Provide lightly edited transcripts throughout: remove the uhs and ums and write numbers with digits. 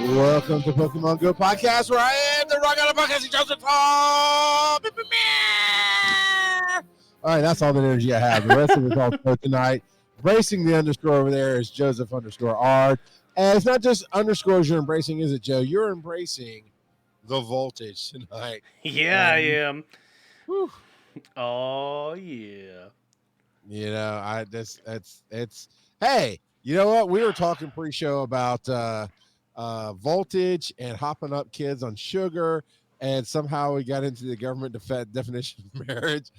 Welcome to Pokemon GO Podcast, where I am the rock out of podcasting Joseph Paul. All right, that's all the energy I have. The rest of it's all for tonight. Embracing the underscore over there is Joseph underscore R. And it's not just underscores you're embracing, is it, Joe? You're embracing the voltage tonight. Yeah, I am. Whew. Oh yeah. You know, it's hey, you know what? We were talking pre-show about voltage and hopping up kids on sugar, and somehow we got into the government definition of marriage.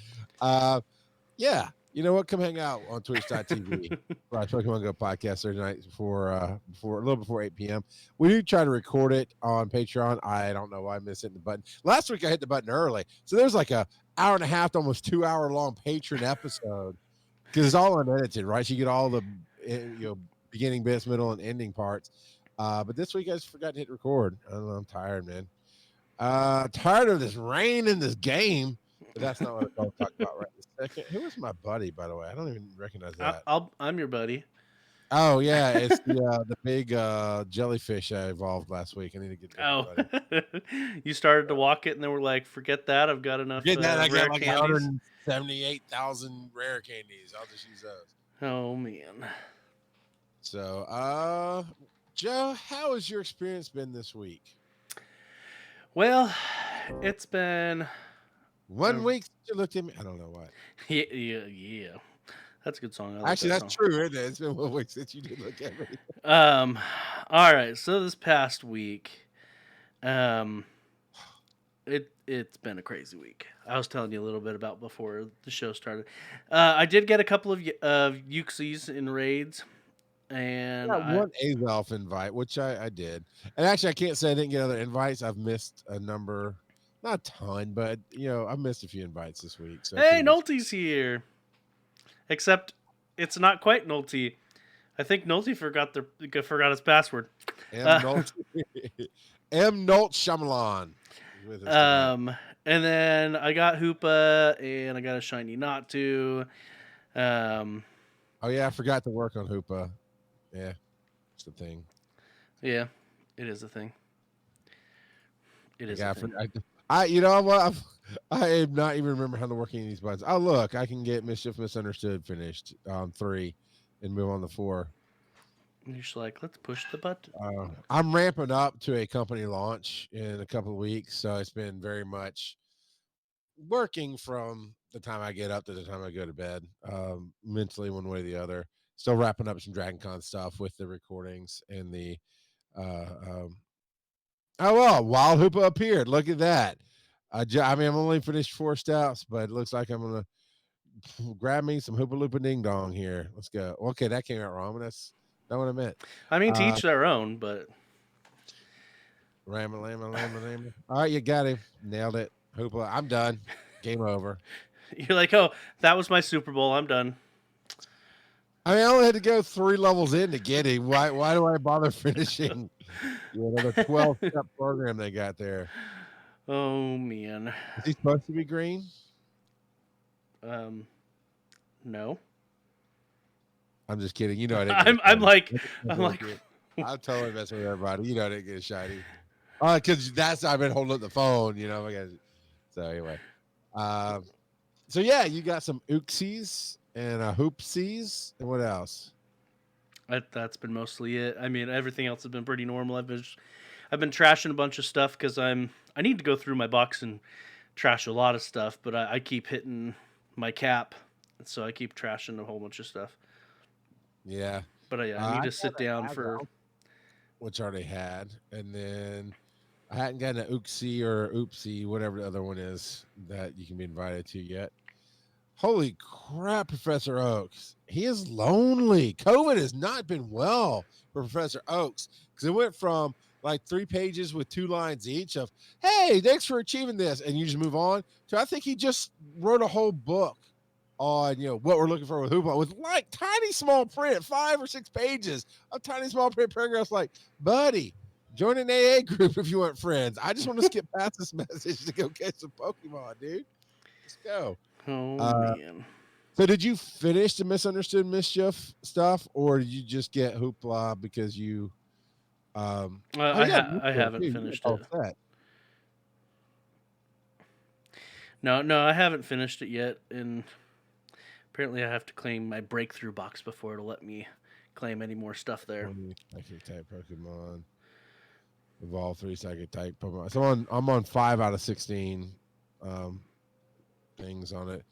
Yeah, you know what? Come hang out on twitch.tv. Pokemon Go Podcast Thursday night before a little before 8 p.m. We do try to record it on Patreon. I don't know why I missed hitting the button. Last week I hit the button early, so there's like a hour and a half to almost 2 hour long patron episode because it's all unedited, right? So you get all the beginning bits, middle, and ending parts. But this week I just forgot to hit record. I don't know. I'm tired, man. Tired of this rain in this game. But that's not what I'll talk about right this second. Who was my buddy, by the way? I don't even recognize that. I'm your buddy. Oh yeah, it's the big jellyfish I evolved last week. I need to get that. Oh, you started to walk it, and then we're like, forget that. I've got enough I rare got like candies. 178,000 rare candies. I'll just use those. Oh man. So, Joe, how has your experience been this week? Well, it's been 1 week since you looked at me. I don't know what. Yeah. That's a good song. I like Actually, that that's song. true, isn't it? It's been 1 week since you did look at me. All right. So this past week, it's been a crazy week. I was telling you a little bit about before the show started. I did get a couple of Uxies in raids, and I got one Azelf invite, which I did. And actually, I can't say I didn't get other invites. I've missed a number, not a ton, but I've missed a few invites this week. So hey, Nolte's here. Except it's not quite Nolte. I think Nolte forgot his password. M. Nolte Shyamalan. And then I got Hoopa, and I got a shiny not to. Oh yeah, I forgot to work on Hoopa. Yeah, it's the thing. Yeah, it is a thing. It is. I you know what? I am not even remember how to work any of these buttons. Oh look, I can get Mischief Misunderstood finished on 3, and move on to 4. You're just like, let's push the button. I'm ramping up to a company launch in a couple of weeks, so it's been very much working from the time I get up to the time I go to bed, mentally one way or the other. Still wrapping up some Dragon Con stuff with the recordings and the Wild Hoopa appeared. Look at that. I'm only finished 4 steps, but it looks like I'm gonna grab me some Hoopa Loopa Ding Dong here. Let's go. Okay, that came out wrong, but that's not what I meant. I mean, to each their own, but Rama. All right, you got him. Nailed it. Hoopa, I'm done. Game over. You're like, oh, that was my Super Bowl. I'm done. I only had to go 3 levels in to get him. Why do I bother finishing the 12-step program they got there? Oh man. Is he supposed to be green? No. I'm just kidding. You know I didn't. I'm like. I'm totally messing with everybody. You know I didn't get a shiny. Because I've been holding up the phone. So anyway, so yeah, you got some Uxies and Hoopsies, and what else? That's been mostly it. I mean, everything else has been pretty normal. I've been trashing a bunch of stuff because I need to go through my box and trash a lot of stuff, but I keep hitting my cap, so I keep trashing a whole bunch of stuff. Yeah, but I need to sit down for which I already had, and then I hadn't gotten an Uxie or Oopsie, whatever the other one is that you can be invited to yet. Holy crap, Professor Oaks. He is lonely. COVID has not been well for Professor Oaks because it went from like 3 pages with 2 lines each of, hey, thanks for achieving this, and you just move on, to I think he just wrote a whole book on what we're looking for with Hoopa with like tiny small print, 5 or 6 pages of tiny small print paragraphs like, buddy, join an AA group if you want friends. I just want to skip past this message to go catch some Pokemon, dude. Let's go. Oh man. So did you finish the Misunderstood Mischief stuff, or did you just get Hoopla because you I haven't finished it. Set. No, I haven't finished it yet, and apparently I have to claim my breakthrough box before it'll let me claim any more stuff there. Psychic type Pokemon. Evolve 3 Psychic type Pokemon. So I'm on 5 out of 16 things on it.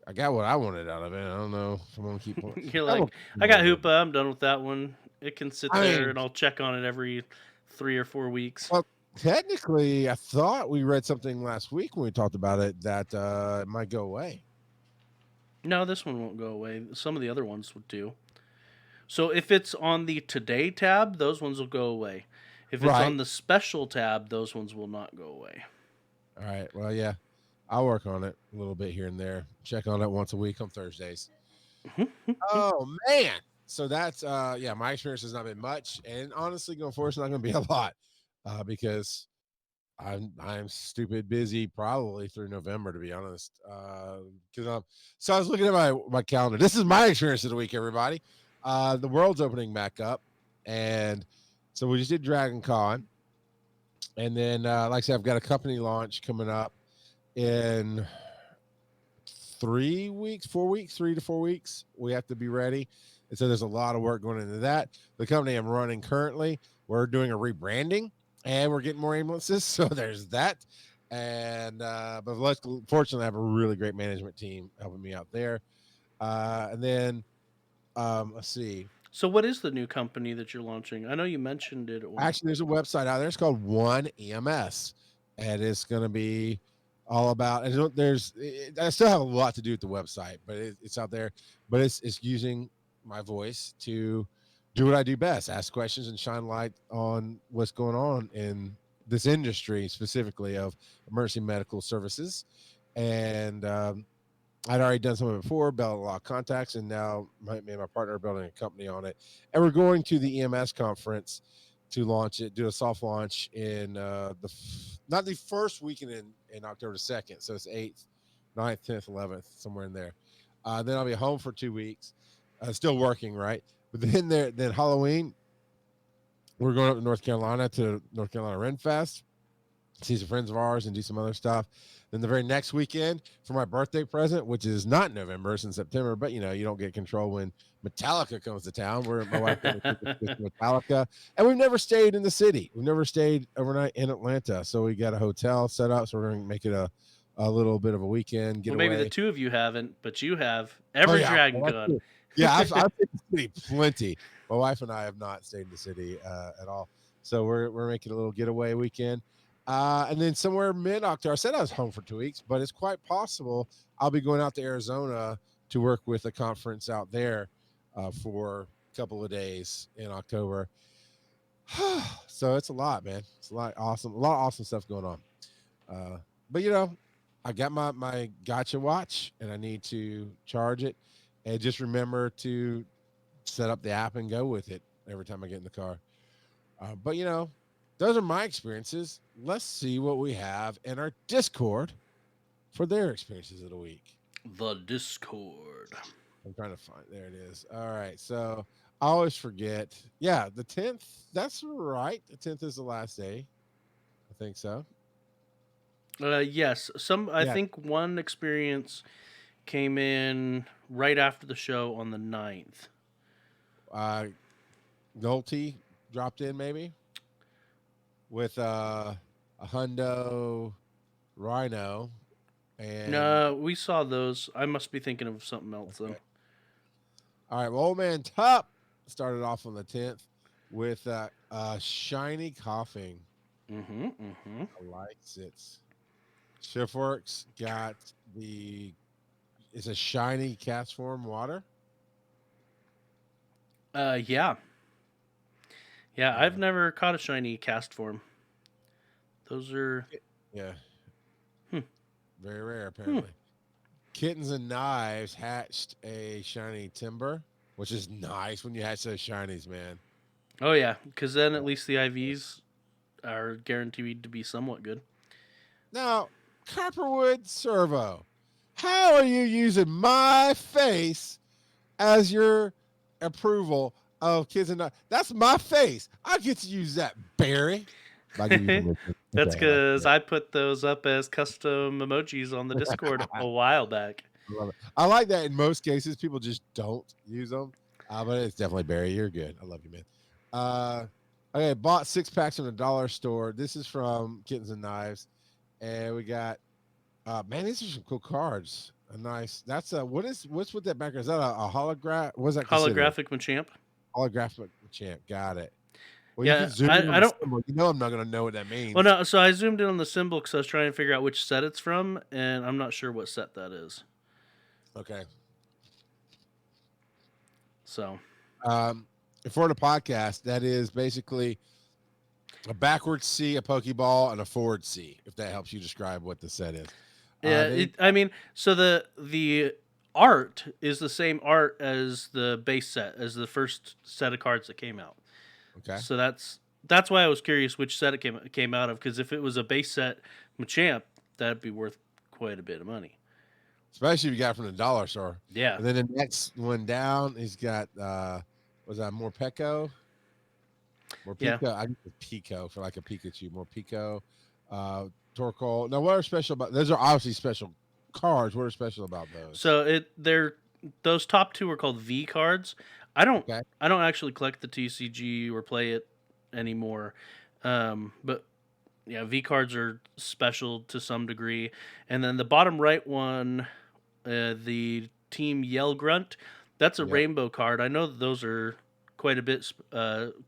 I got what I wanted out of it. I don't know if I'm gonna keep playing. You're like, I got Hoopa. I'm done with that one. It can sit there, and I'll check on it every 3 or 4 weeks. Well, technically, I thought we read something last week when we talked about it that it might go away. No, this one won't go away. Some of the other ones would do. So if it's on the Today tab, those ones will go away. If it's on the Special tab, those ones will not go away. All right. Well, yeah. I'll work on it a little bit here and there. Check on it once a week on Thursdays. Oh, man. So that's, my experience has not been much. And honestly, going forward, it's not going to be a lot because I'm stupid busy probably through November, to be honest. So I was looking at my calendar. This is my experience of the week, everybody. The world's opening back up. And so we just did Dragon Con. And then, like I said, I've got a company launch coming up in 3 to 4 weeks. We have to be ready. And so there's a lot of work going into that. The company I'm running currently, we're doing a rebranding and we're getting more ambulances. So there's that. And, but fortunately, I have a really great management team helping me out there. And then, let's see. So what is the new company that you're launching? I know you mentioned it. Actually, there's a website out there. It's called One EMS. And it's going to be all about, and I still have a lot to do with the website, but it's out there, but it's using my voice to do what I do best, ask questions and shine light on what's going on in this industry, specifically of emergency medical services. And I'd already done some of it before, built a lot of contacts, and now me and my partner are building a company on it. And we're going to the EMS conference to launch it, do a soft launch in not the first weekend in October the 2nd. So it's 8th, 9th, 10th, 11th, somewhere in there. Then I'll be home for 2 weeks. Still working, right? But then Halloween, we're going up to North Carolina to North Carolina Ren Fest, see some friends of ours and do some other stuff. Then the very next weekend for my birthday present, which is not November, it's in September, but you don't get control when Metallica comes to town. My wife goes to Metallica, and we've never stayed in the city. We've never stayed overnight in Atlanta, so we got a hotel set up. So we're going to make it a little bit of a weekend getaway. Well, maybe the two of you haven't, but you have every Dragon Con. Yeah, I've stayed in the city plenty. My wife and I have not stayed in the city at all, so we're making a little getaway weekend. And then somewhere mid-October, I said I was home for 2 weeks, but it's quite possible I'll be going out to Arizona to work with a conference out there for a couple of days in October. So it's a lot, man. It's a lot of awesome stuff going on. But I got my gotcha watch and I need to charge it, and just remember to set up the app and go with it every time I get in the car. But those are my experiences. Let's see what we have in our Discord for their experiences of the week. The Discord. I'm trying to find. There it is. All right. So I always forget. Yeah, the 10th. That's right. The 10th is the last day. I think so. Yes. I think one experience came in right after the show on the 9th. Nolte dropped in maybe with a Hundo Rhino. And no, we saw those. I must be thinking of something else though. All right, well, Old Man Tup started off on the 10th with Shiny Coughing. I like it. Shiftworks got it's a shiny cast form water. Yeah, I've never caught a shiny cast form. Those are very rare apparently. Kittens and Knives hatched a shiny Timber, which is nice when you hatch those shinies, man. Oh yeah, because then at least the IVs are guaranteed to be somewhat good. Now, Copperwood Servo, how are you using my face as your approval Oh, kids and that's my face. I get to use that, Barry. I give you permission. That's Okay, I like because that. I put those up as custom emojis on the Discord a while back. I love it. I like that in most cases, people just don't use them. But it's definitely Barry. You're good. I love you, man. Uh, okay, bought 6 packs from the dollar store. This is from Kittens and Knives. And we got, man, these are some cool cards. A nice, that's what's with that background? Is that a holograph? What's that considered? Holographic Machamp. Holographic champ. Got it. Well, you Yeah, can zoom in on I the don't. symbol. You know I'm not going to know what that Well, means. no. So I zoomed in on the symbol because I was trying to figure out which set it's from, and I'm not sure what set that is. Okay. So, For the podcast, that is basically a backwards C, a Pokeball, and a forward C, if that helps you describe what the set is. yeah. I mean, so the art is the same art as the base set, as the first set of cards that came out. Okay. So that's why I was curious which set it came out of, because if it was a base set Machamp, that'd be worth quite a bit of money. Especially if you got it from the dollar store. Yeah. And then the next one down, he's got was that more Peko? More Pico. Yeah. I get Pico for like a Pikachu. More Pico. Torkoal. Now, what are special about those? Are obviously special cards. What are special about those? So those top two are called V cards. I don't actually collect the TCG or play it anymore. But yeah, V cards are special to some degree. And then the bottom right one, the Team Yell Grunt, that's a rainbow card. I know those are quite a bit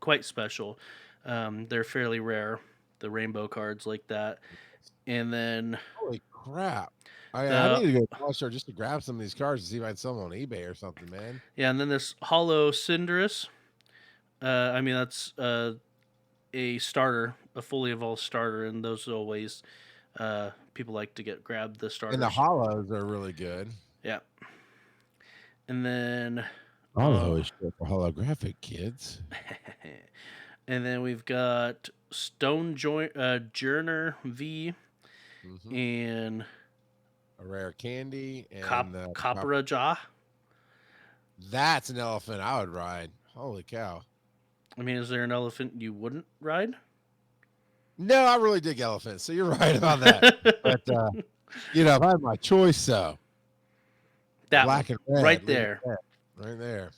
quite special. They're fairly rare, the rainbow cards like that. And then holy crap. I need to go to the dollar store just to grab some of these cards and see if I can sell them on eBay or something, man. Yeah, and then this Hollow Cinderace. I mean, that's a starter, a fully evolved starter, and those are always people like to grab the starters. And the hollows are really good. Yeah. And then hollow is short for holographic, kids. And then we've got Stone Journer V, and a rare candy, and Copra Jaw. That's an elephant I would ride. Holy cow. I mean, is there an elephant you wouldn't ride? No, I really dig elephants, so you're right about that. But if I had my choice, though, that black and red, right there. Right there.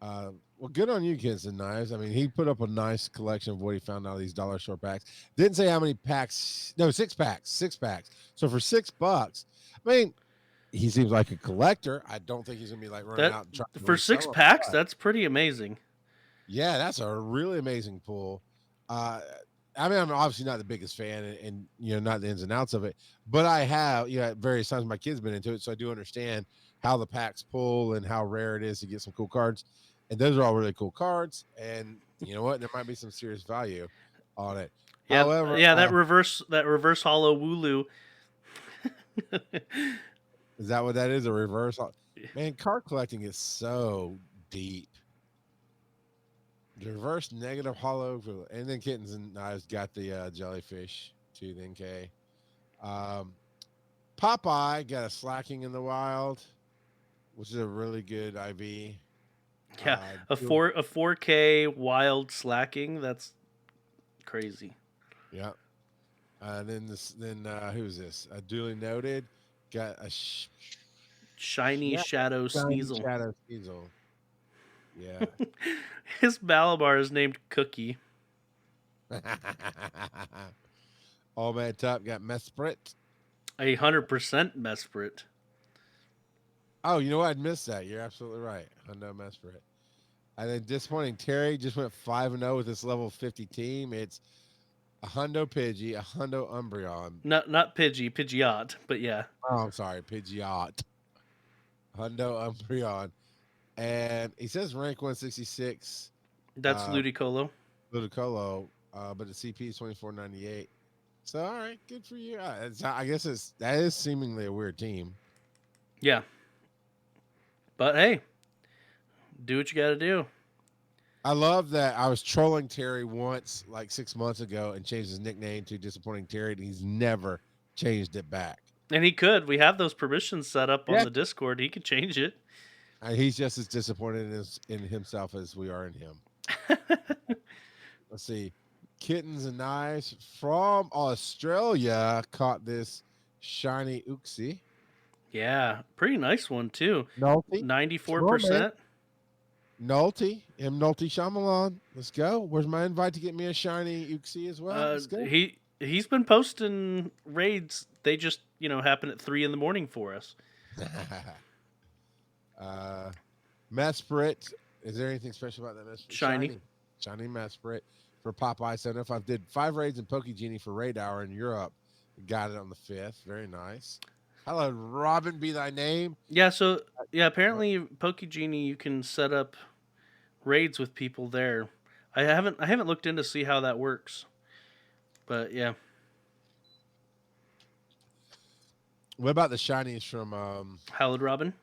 Well, good on you, Kids and Knives. I mean, he put up a nice collection of what he found out of these dollar store packs. Didn't say how many packs. No, 6 packs. 6 packs. So for $6, I mean, he seems like a collector. I don't think he's gonna be like running out and trying for 6 packs. That's pretty amazing. Yeah, that's a really amazing pull. I mean, I'm obviously not the biggest fan, and not the ins and outs of it, but I have, at various times my kids been into it, so I do understand how the packs pull and how rare it is to get some cool cards. And those are all really cool cards. And you know what? There might be some serious value on it. Yeah, however, that reverse hollow Wooloo. Is that what that is? A reverse? Man, card collecting is so deep. The reverse negative hollow, and then Kittens and Knives got the jellyfish tooth NK. Popeye got a Slacking in the Wild, which is a really good IV. Yeah, a 4K wild Slacking. That's crazy. Yeah. Then who's this? Duly Noted got a shiny Shadow Sneasel. Shadow Sneasel. Yeah. His Malabar is named Cookie. All Man Top got Mesprit. 100% Mesprit. Oh, you know what? I'd missed that. You're absolutely right. Hundo Mesprit. And then Disappointing Terry just went 5-0 with this level 50 team. It's a Hundo Pidgey, a Hundo Umbreon. Not Pidgey, Pidgeot, but yeah. Oh, I'm sorry, Pidgeot. Hundo Umbreon. And he says rank 166. That's Ludicolo. Ludicolo, but the CP is 2498. So, all right, good for you. I guess that is seemingly a weird team. Yeah. But hey, do what you got to do. I love that I was trolling Terry once, like 6 months ago, and changed his nickname to Disappointing Terry, and he's never changed it back. And he could. We have those permissions set up on the Discord. He could change it. He's just as disappointed in himself as we are in him. Let's see. Kittens and Knives from Australia caught this shiny Uxie. Yeah, pretty nice one too. Nulty. Come on, man. 94%. Nulty. Nulty Shyamalan. Let's go. Where's my invite to get me a shiny Uxie as well? Let's go. He's been posting raids. They just happen at 3 in the morning for us. Mesprit. Is there anything special about that Mesprit? Shiny Mesprit for Popeye 705. Did 5 raids in Poke Genie for Raid Hour in Europe. Got it on the 5th. Very nice. Hello, Robin, be thy name. Yeah, so apparently Poke Genie you can set up raids with people there. I haven't looked in to see how that works. But yeah. What about the shinies from Hallowed Robin?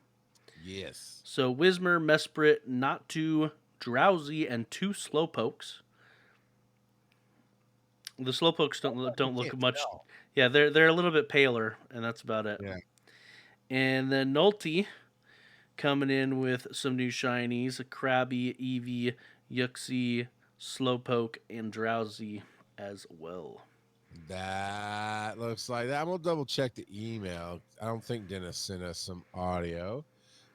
Yes. So Whismur, Mesprit, Not Too, Drowsy, and 2 Slowpokes. The Slowpokes don't look much. Tell. Yeah, they're a little bit paler, and that's about it. Yeah. And then Nulty coming in with some new shinies: Krabby, Eevee, Yuxie, Slowpoke, and Drowsy as well. That looks like that. I'm gonna double check the email. I don't think Dennis sent us some audio,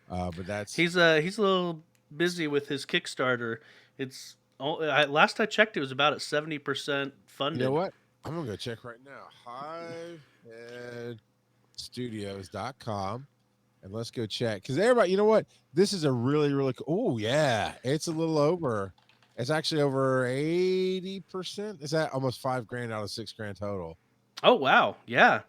but that's he's a little busy with his Kickstarter. It's last I checked, it was about at 70% funded. You know what? I'm gonna go check right now. HiveheadStudios.com, and let's go check because everybody. You know what? This is a really cool. Oh yeah, it's a little over. It's actually over 80%. Is that almost $5,000 out of $6,000 total? Oh wow, yeah.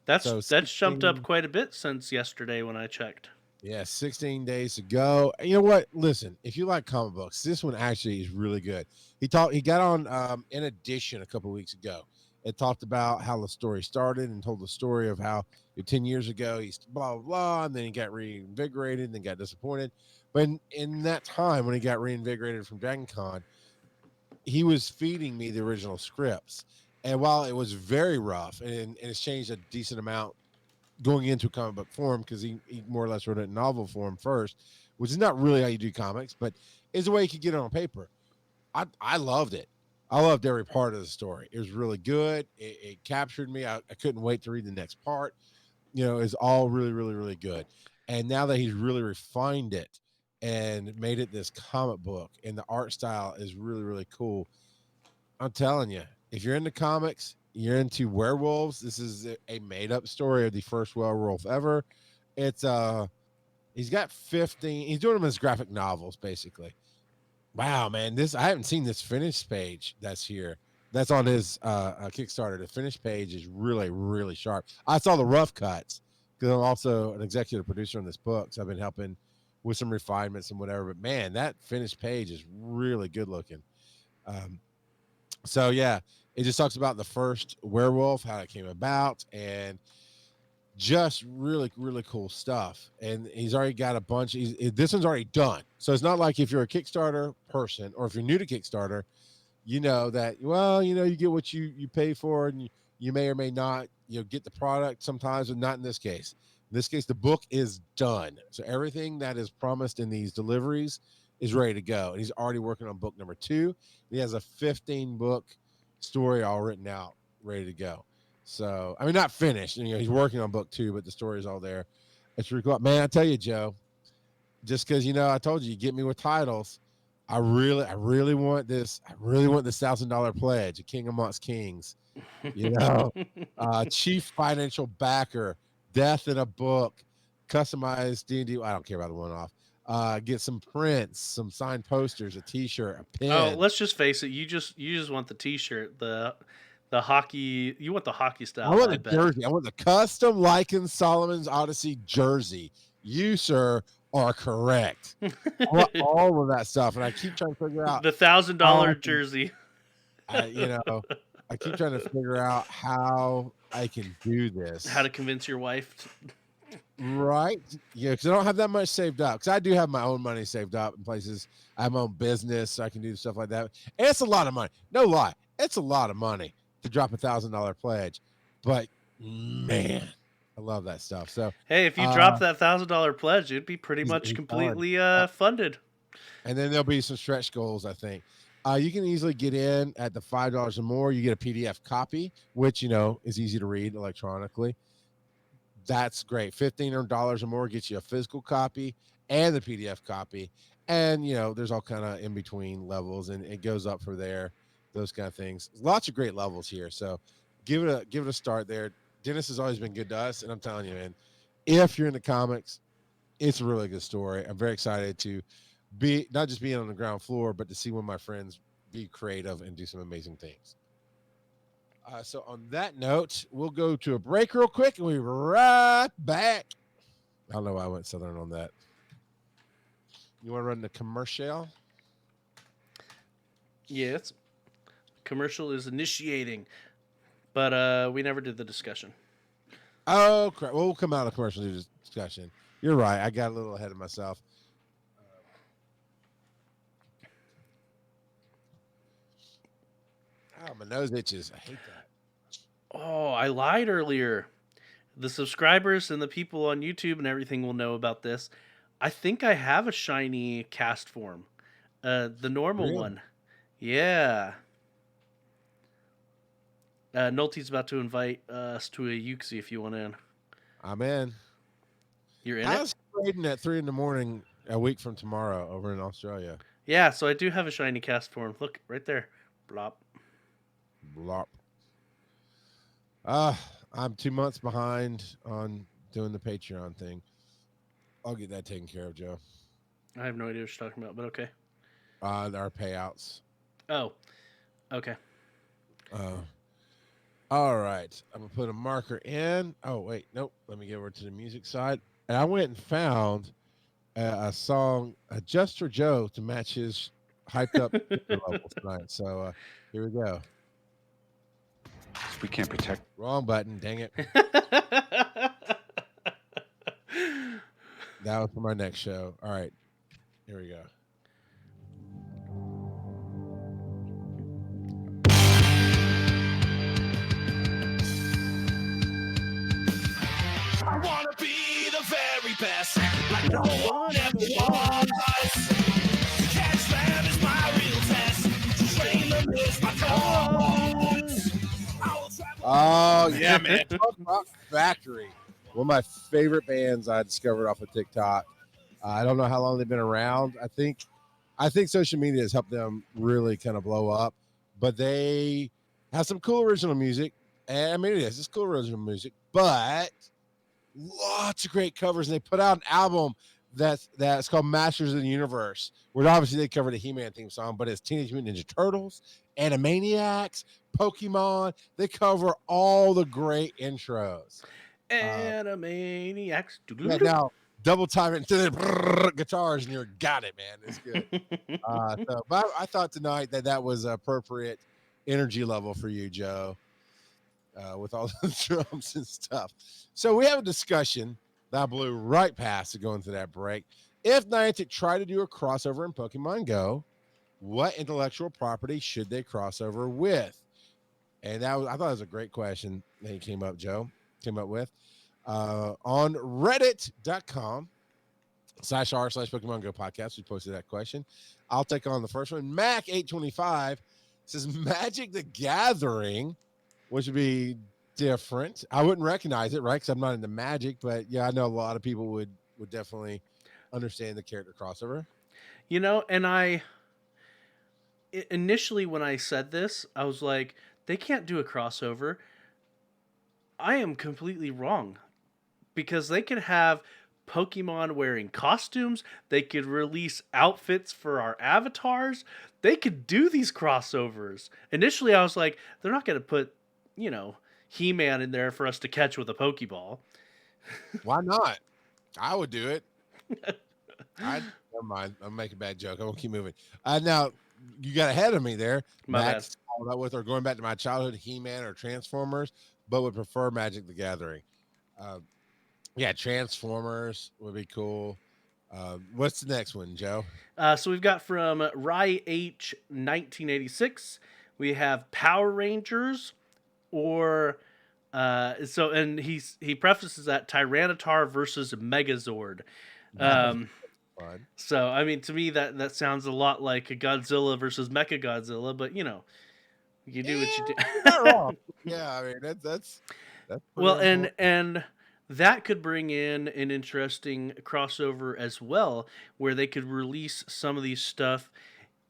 That's So jumped up quite a bit since yesterday when I checked. Yeah, 16 days to go. You know what? Listen, if you like comic books, this one actually is really good. He got on in Edition a couple of weeks ago. It talked about how the story started and told the story of how 10 years ago he's blah blah blah, and then he got reinvigorated and then got disappointed. But in that time when he got reinvigorated from Dragon Con, he was feeding me the original scripts. And while it was very rough and it's changed a decent amount going into comic book form, because he more or less wrote it in novel form first, which is not really how you do comics, but is a way you could get it on paper. I loved it. I loved every part of the story. It was really good. It captured me. I couldn't wait to read the next part. It's all really good. And now that he's really refined it and made it this comic book, and the art style is really cool, I'm telling you, if you're into comics, you're into werewolves, this is a made-up story of the first werewolf ever. It's he's got 15. He's doing them as graphic novels, basically. Wow, man, I haven't seen this finished page that's here. That's on his Kickstarter. The finished page is really sharp. I saw the rough cuts because I'm also an executive producer on this book, so I've been helping with some refinements and whatever. But man, that finished page is really good looking. So yeah, it just talks about the first werewolf, how it came about, and just really cool stuff. And he's already got a bunch. This one's already done, so it's not like if you're a Kickstarter person or if you're new to Kickstarter, you know that you get what you pay for, and you may or may not get the product sometimes, but not in this case. In this case, the book is done, so everything that is promised in these deliveries is ready to go. And he's already working on book number 2. He has a 15-book story all written out, ready to go. So, I mean, not finished. He's working on book 2, but the story is all there. It's really cool. Man, I tell you, Joe, just because, I told you get me with titles. I really want this. I really want this $1,000 pledge, a king amongst kings, chief financial backer, death in a book, customized D&D. I don't care about the one-off. Get some prints, some signed posters, a T-shirt, a pen. Oh, let's just face it. You just want the T-shirt, the hockey. You want the hockey style. I want the jersey. I want the custom Lycan Solomon's Odyssey jersey. You, sir, are correct. I want all of that stuff, and I keep trying to figure out the $1,000 jersey. I keep trying to figure out how I can do this. How to convince your wife. Right. Yeah, because I don't have that much saved up. Because I do have my own money saved up in places. I have my own business, so I can do stuff like that. And it's a lot of money. No lie. It's a lot of money to drop $1,000 pledge. But man, I love that stuff. So, Hey, if you drop that $1,000 pledge, it'd be pretty much he's on. completely funded. And then there'll be some stretch goals, I think. You can easily get in at the $5 or more. You get a PDF copy, which, is easy to read electronically. That's great. $15 or more gets you a physical copy and the PDF copy. And, there's all kind of in between levels, and it goes up for there, those kind of things. Lots of great levels here. So give it a start there. Dennis has always been good to us. And I'm telling you, man, if you're into comics, it's a really good story. I'm very excited to be not just being on the ground floor, but to see one of my friends be creative and do some amazing things. So on that note, we'll go to a break real quick, and we'll be right back. I don't know why I went Southern on that. You want to run the commercial? Yes. Commercial is initiating, but we never did the discussion. Oh, crap. Well, we'll come out of commercial and do this discussion. You're right. I got a little ahead of myself. Oh, my nose itches. I hate that. Oh, I lied earlier. The subscribers and the people on YouTube and everything will know about this. I think I have a shiny cast form. The normal one. Yeah. Nolte's about to invite us to a Yuxi if you want in. I'm in. You're in How's trading at 3 a.m. a week from tomorrow over in Australia? Yeah, so I do have a shiny cast form. Look, right there. Blop. Blop. I'm 2 months behind on doing the Patreon thing. I'll get that taken care of, Joe. I have no idea what you're talking about, but okay. Our payouts. Oh, okay. All right. I'm going to put a marker in. Oh, wait. Nope. Let me get over to the music side. And I went and found a song just for Joe to match his hyped up level tonight. So here we go. We can't protect. Wrong button. Dang it. That was for my next show. All right. Here we go. I wanna be the very best, like no one ever was. To catch them is my real test. To train them is my cause. Oh yeah, man! Punk Rock Factory, one of my favorite bands I discovered off of TikTok. I don't know how long they've been around. I think social media has helped them really kind of blow up. But they have some cool original music, and I mean it's cool original music, but lots of great covers. And they put out an album that's called Masters of the Universe, where obviously they covered a He-Man theme song, but it's Teenage Mutant Ninja Turtles, Animaniacs, Pokemon. They cover all the great intros. Animaniacs. Yeah, now double time it into the guitars and you're got it, man. It's good. But I thought tonight that was appropriate energy level for you, Joe, with all the drums and stuff. So we have a discussion that I blew right past to go into that break. If Niantic tried to do a crossover in Pokemon Go, what intellectual property should they crossover with? And I thought it was a great question that he came up with. On reddit.com/r/Pokemon Go podcast, we posted that question. I'll take on the first one. Mac825 says Magic the Gathering, which would be different. I wouldn't recognize it, right? Because I'm not into Magic, but yeah, I know a lot of people would definitely understand the character crossover. And initially when I said this, I was like, they can't do a crossover. I am completely wrong, because they could have Pokemon wearing costumes. They could release outfits for our avatars. They could do these crossovers. Initially, I was like, they're not going to put, He-Man in there for us to catch with a Pokeball. Why not? I would do it. Never mind. I'm making a bad joke. I won't keep moving. Now, you got ahead of me there. Max, all that with, or going back to my childhood, He-Man or Transformers, but would prefer Magic the Gathering. Yeah, Transformers would be cool. What's the next one, Joe? So we've got from Rye H 1986. We have Power Rangers or So and he prefaces that Tyranitar versus Megazord. That was Um, fun. so I mean, to me that sounds a lot like a Godzilla versus Mecha Godzilla, but you do what you Yeah, do. you're not wrong. Yeah, I mean that's pretty Well, on point. and that could bring in an interesting crossover as well, where they could release some of these stuff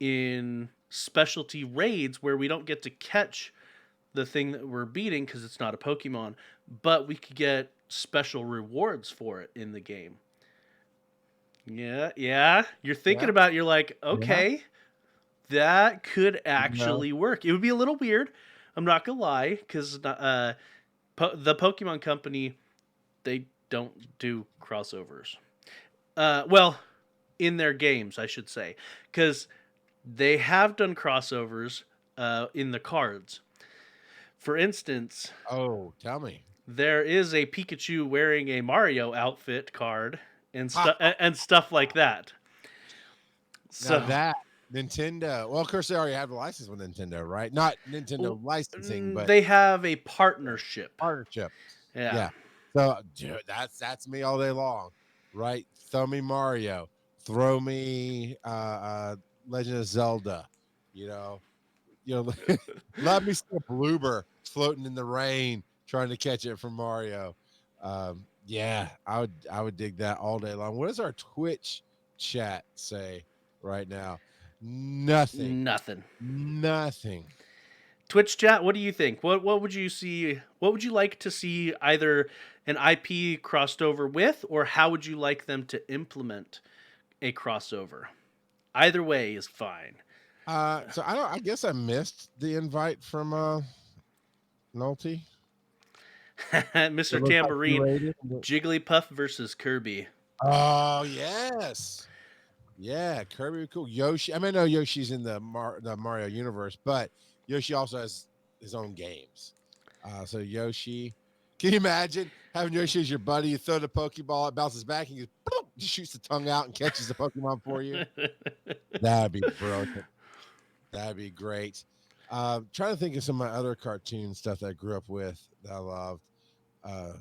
in specialty raids where we don't get to catch the thing that we're beating because it's not a Pokemon, but we could get special rewards for it in the game. Yeah, yeah. You're thinking Yeah, about it, you're like, yeah. okay, that could You know, actually work. It would be a little weird. I'm not gonna lie, because the Pokemon Company, they don't do crossovers. Well, in their games, I should say, because they have done crossovers in the cards. For instance, oh, tell me. there is a Pikachu wearing a Mario outfit card and Ha, stuff and stuff like that. now So that Nintendo, well, of course they already have a license with Nintendo, right? Not Nintendo licensing, but they have a partnership. partnership. Yeah. Yeah. So dude, that's me all day long, right? Throw me Mario, throw me Legend of Zelda, you know, you know, let me see a bloober floating in the rain trying to catch it from Mario. Yeah, I would dig that all day long. What does our Twitch chat say right now? Nothing. Nothing. Nothing. Twitch chat, what do you think? What would you see? What would you like to see either an IP crossed over with, or how would you like them to implement a crossover? Either way is fine. So I guess I missed the invite from Nolte. It Mr. looks like you Tambourine, rated. Jigglypuff versus Kirby. Oh yes. Yeah, Kirby would be cool. Yoshi. I mean, no, Yoshi's in the Mario universe, but Yoshi also has his own games. So Yoshi, can you imagine having Yoshi as your buddy? You throw the Pokeball, it bounces back, and you just shoots the tongue out and catches the Pokemon for you. That'd be brilliant. That'd be great. Trying to think of some of my other cartoon stuff that I grew up with that I loved. Uh,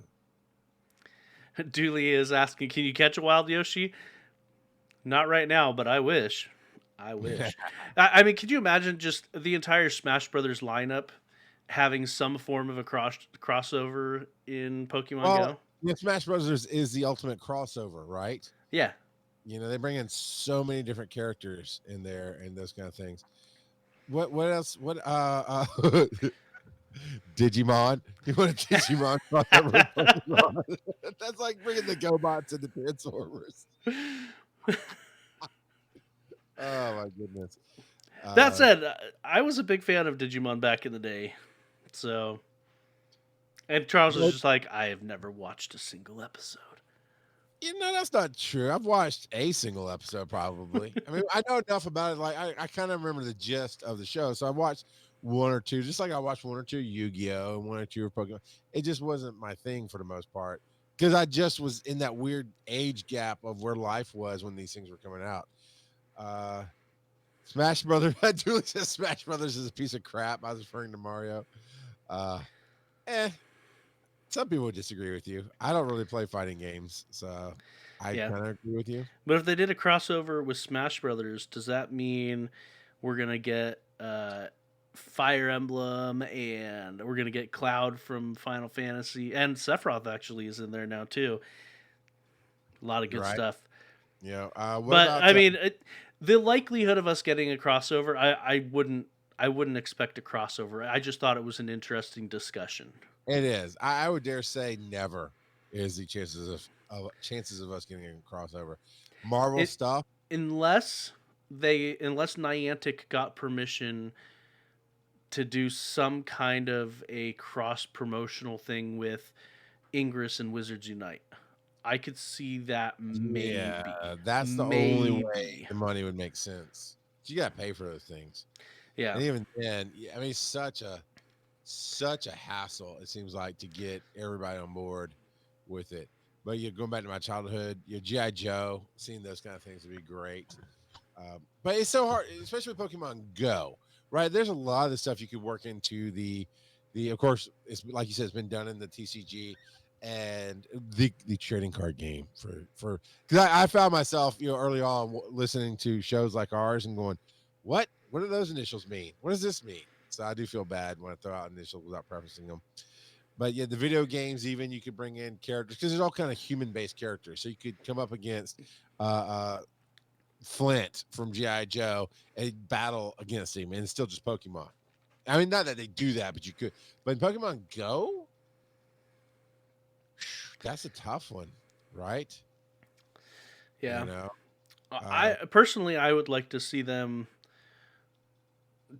Dooley is asking, can you catch a wild Yoshi? Not right now, but I wish. I wish. I mean, could you imagine just the entire Smash Brothers lineup having some form of a crossover in Pokemon well, Go? yeah, Smash Brothers is the ultimate crossover, right? Yeah. You know, they bring in so many different characters in there and those kind of things. What else? Digimon? You want a Digimon crossover with Pokemon? That's like bringing the GoBots and the Transformers. Oh my goodness. That said, I was a big fan of Digimon back in the day. So, and Charles was But, just like, I have never watched a single episode. you know, that's not true. I've watched a single episode probably. I mean, I know enough about it. Like I kind of remember the gist of the show. So I watched one or two, just like I watched one or two Yu-Gi-Oh! And one or two of Pokemon. It just wasn't my thing for the most part. Because I just was in that weird age gap of where life was when these things were coming out. Smash Brothers. Julie says Smash Brothers is a piece of crap. I was referring to Mario. Uh, some people would disagree with you. I don't really play fighting games, so I Yeah. kind of agree with you. But if they did a crossover with Smash Brothers, does that mean we're going to get Fire Emblem and we're going to get Cloud from Final Fantasy? And Sephiroth actually is in there now, too. A lot of good Right. stuff. Yeah. What But about, I mean, the likelihood of us getting a crossover, I wouldn't expect a crossover. I just thought it was an interesting discussion. it is. I would dare say never is the chances of us getting a crossover. Marvel stuff. Unless Niantic got permission to do some kind of a cross promotional thing with Ingress and Wizards Unite. I could see that maybe. Yeah, that's the only way the money would make sense. You got to pay for those things. Yeah. And even then, I mean, such a hassle it seems like to get everybody on board with it. But you're going back to my childhood, your GI Joe, seeing those kind of things would be great. But it's so hard, especially with Pokemon Go, right? There's a lot of the stuff you could work into the Of course, it's like you said, it's been done in the TCG and the trading card game for because I found myself early on listening to shows like ours and going, what do those initials mean? What does this mean? So I do feel bad when I throw out initials without prefacing them. But yeah, the video games, even you could bring in characters because there's all kind of human based characters. So you could come up against Flint from GI Joe and battle against him, and it's still just Pokemon. I mean, not that they do that, but you could. But in Pokemon Go, that's a tough one, right? Yeah. You know, I personally, I would like to see them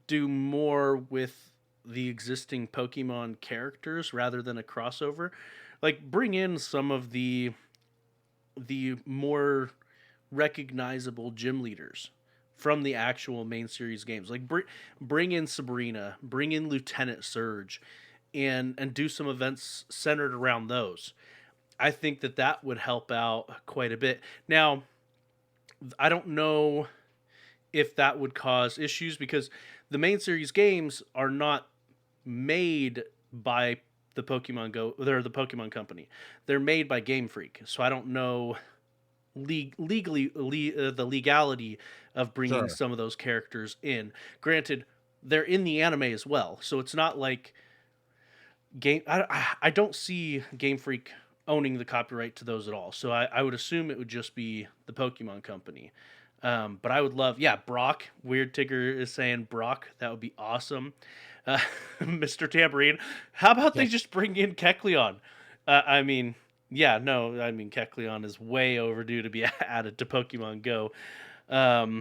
do more with the existing Pokemon characters rather than a crossover. Like bring in some of the more recognizable gym leaders from the actual main series games. Like bring in Sabrina, bring in Lieutenant Surge, and do some events centered around those. I think that would help out quite a bit. Now, I don't know if that would cause issues because the main series games are not made by the Pokemon Go. They're the Pokemon Company. They're made by Game Freak. So I don't know the legality of bringing sure. some of those characters in. Granted, they're in the anime as well, so it's not like I don't see Game Freak owning the copyright to those at all. So I would assume it would just be the Pokemon Company. But I would love, Brock. Weird Tigger is saying Brock. That would be awesome. Mr. Tambourine. How about they just bring in Kecleon? I mean, Kecleon is way overdue to be added to Pokemon Go. I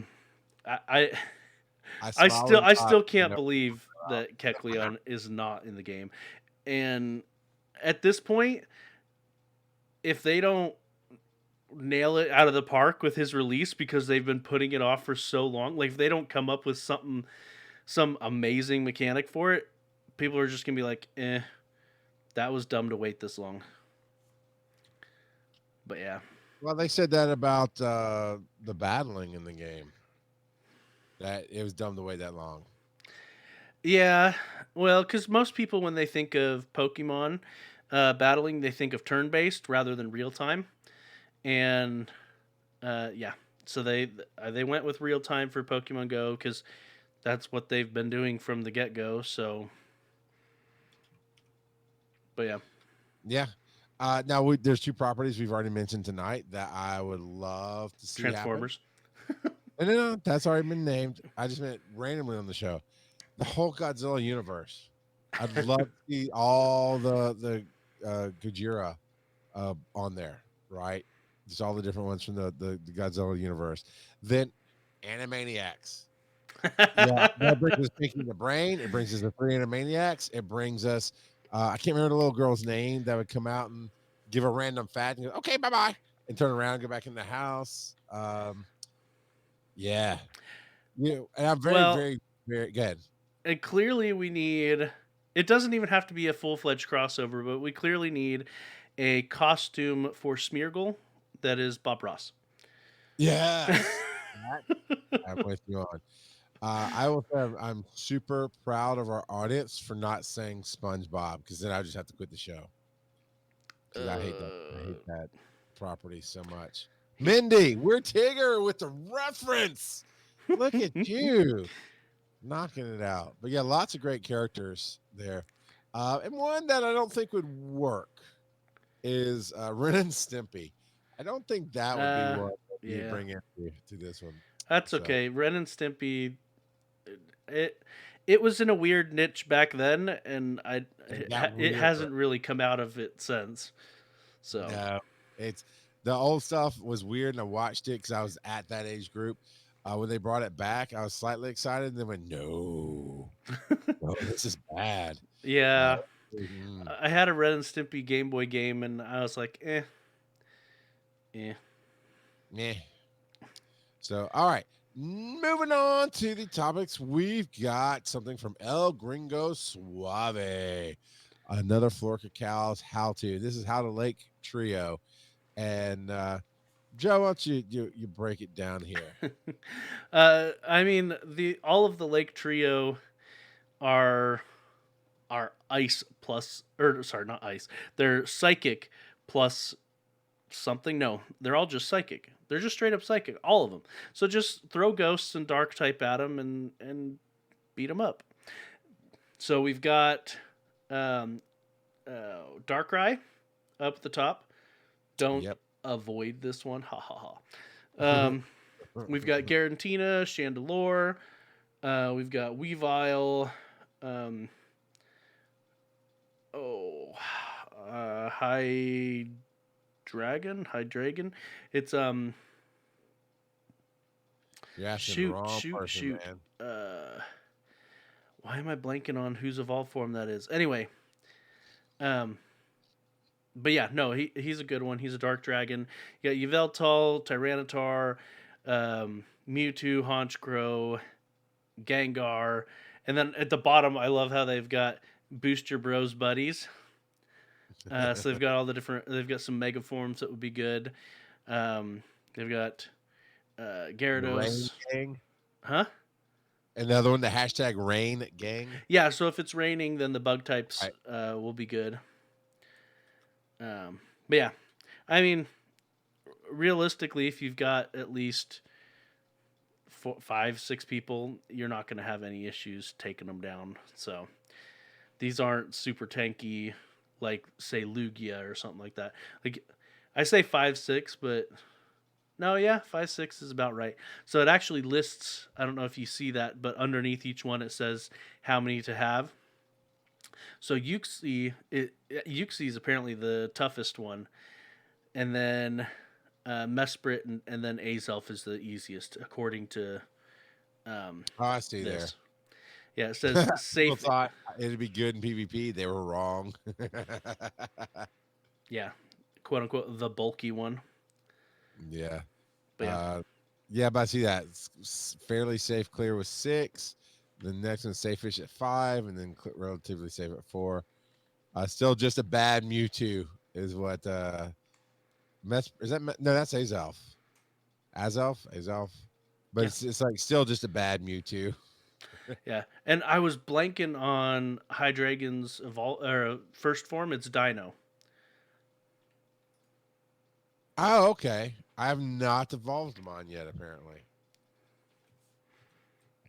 still can't believe that Kecleon is not in the game. And at this point, if they don't nail it out of the park with his release because they've been putting it off for so long, like if they don't come up with some amazing mechanic for it, people are just gonna be like, that was dumb to wait this long. But yeah. Well, they said that about the battling in the game. That it was dumb to wait that long. Yeah, well, because most people, when they think of Pokemon battling, they think of turn-based rather than real-time. And, so they went with real-time for Pokemon Go because that's what they've been doing from the get-go, so... But, yeah. Yeah. Now, there's two properties we've already mentioned tonight that I would love to see Transformers. No, that's already been named. I just meant randomly on the show. The whole Godzilla universe. I'd love to see all the Gojira on there, right? Just all the different ones from the Godzilla universe. Then Animaniacs. Yeah, that brings us Pinky the Brain. It brings us the three Animaniacs. It brings us I can't remember the little girl's name that would come out and give a random fact and go, okay, bye-bye, and turn around and go back in the house. Yeah. And I'm very, very good. And clearly we need, it doesn't even have to be a full-fledged crossover, but we clearly need a costume for Smeargle that is Bob Ross. Yeah. I'm with you on. I will say I'm super proud of our audience for not saying SpongeBob because then I just have to quit the show. I hate that property so much. Mindy, we're Tigger with the reference. Look at you knocking it out. But yeah, lots of great characters there. And one that I don't think would work is Ren and Stimpy. I don't think that would be what you bring into this one. That's okay. Ren and Stimpy, it was in a weird niche back then, and it hasn't really come out of it since. So no, it's the old stuff was weird, and I watched it because I was at that age group. When they brought it back, I was slightly excited, and then went, no, this is bad. Yeah, I had a Ren and Stimpy Game Boy game, and I was like, So, all right. Moving on to the topics, we've got something from El Gringo Suave, another Flor Cacao's how-to. This is How to Lake Trio, and Joe, why don't you break it down here? I mean, all of the Lake Trio are are ice plus, or sorry, not ice. They're psychic plus something. No, they're all just psychic. They're just straight up psychic, all of them. So just throw ghosts and dark type at them and beat them up. So we've got Darkrai up at the top. Don't avoid this one. Ha ha ha. We've got Garantina, Chandelure. We've got Weavile. Hydreigon. It's You're asking the wrong person, man. Why am I blanking on whose evolved form that is? Anyway, but yeah, no, he's a good one. He's a dark dragon. You got Yveltal, Tyranitar, Mewtwo, Honchkrow, Gengar, and then at the bottom, I love how they've got Booster Bros buddies. So they've got all the different. They've got some mega forms that would be good. They've got Gyarados. Rain gang. Huh? Another one, the hashtag rain gang. Yeah, so if it's raining, then the bug types will be good. But yeah, I mean, realistically, if you've got at least 4, 5, 6 people, you're not going to have any issues taking them down. So these aren't super tanky, like say Lugia or something like that. Like I say 5, 6, but no, yeah, 5, 6 is about right. So it actually lists, I don't know if you see that, but underneath each one it says how many to have. So Uxie is apparently the toughest one. And then Mesprit and then Azelf is the easiest, according to I see this. Yeah, it says safe. People thought it'd be good in PvP. They were wrong. Yeah, quote unquote, the bulky one. Yeah. But but I see that. It's fairly safe clear with 6. The next one's safe-ish at 5, and then relatively safe at 4. Still just a bad Mewtwo is what is that? No, that's Azelf. Azelf. But it's like still just a bad Mewtwo. Yeah, and I was blanking on Hydreigon's first form. It's Dino. Oh, okay. I have not evolved mine yet, apparently.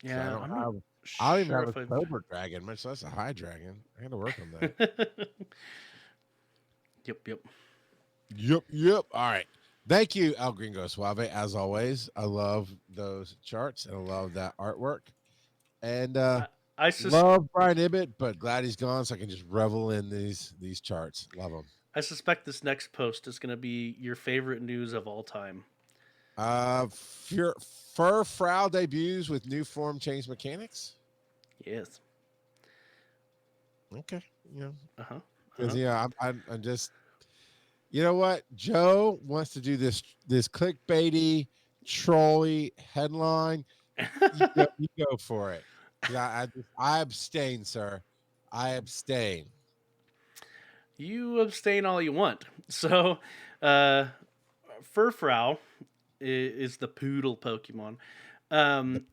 Yeah, So I'm not I don't even sure have a Cobra Dragon, much less a High Dragon. I got to work on that. Yep. All right. Thank you, El Gringo Suave, as always. I love those charts, and I love that artwork. And I love Brian Ibbett, but glad he's gone, so I can just revel in these charts. Love them. I suspect this next post is going to be your favorite news of all time. Furfrou debuts with new form change mechanics. Yes. Okay. Yeah. Because I'm just. You know what? Joe wants to do this clickbaity, trolly headline. You go for it. I abstain, sir. I abstain. You abstain all you want. So, Furfrou is the poodle Pokemon. In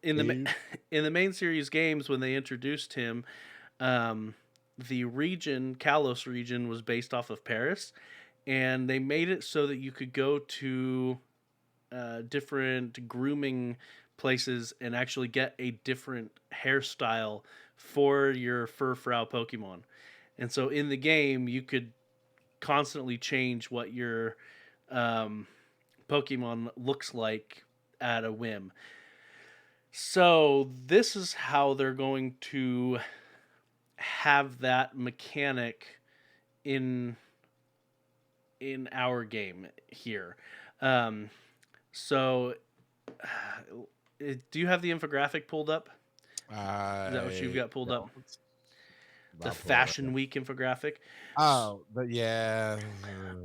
the main series games, when they introduced him, the region, Kalos region, was based off of Paris. And they made it so that you could go to different grooming places and actually get a different hairstyle for your Furfrou Pokemon. And so in the game, you could constantly change what your Pokemon looks like at a whim. So this is how they're going to have that mechanic in our game here. So do you have the infographic pulled up? Is that what you've got pulled up? The Fashion Week infographic. Oh, but yeah.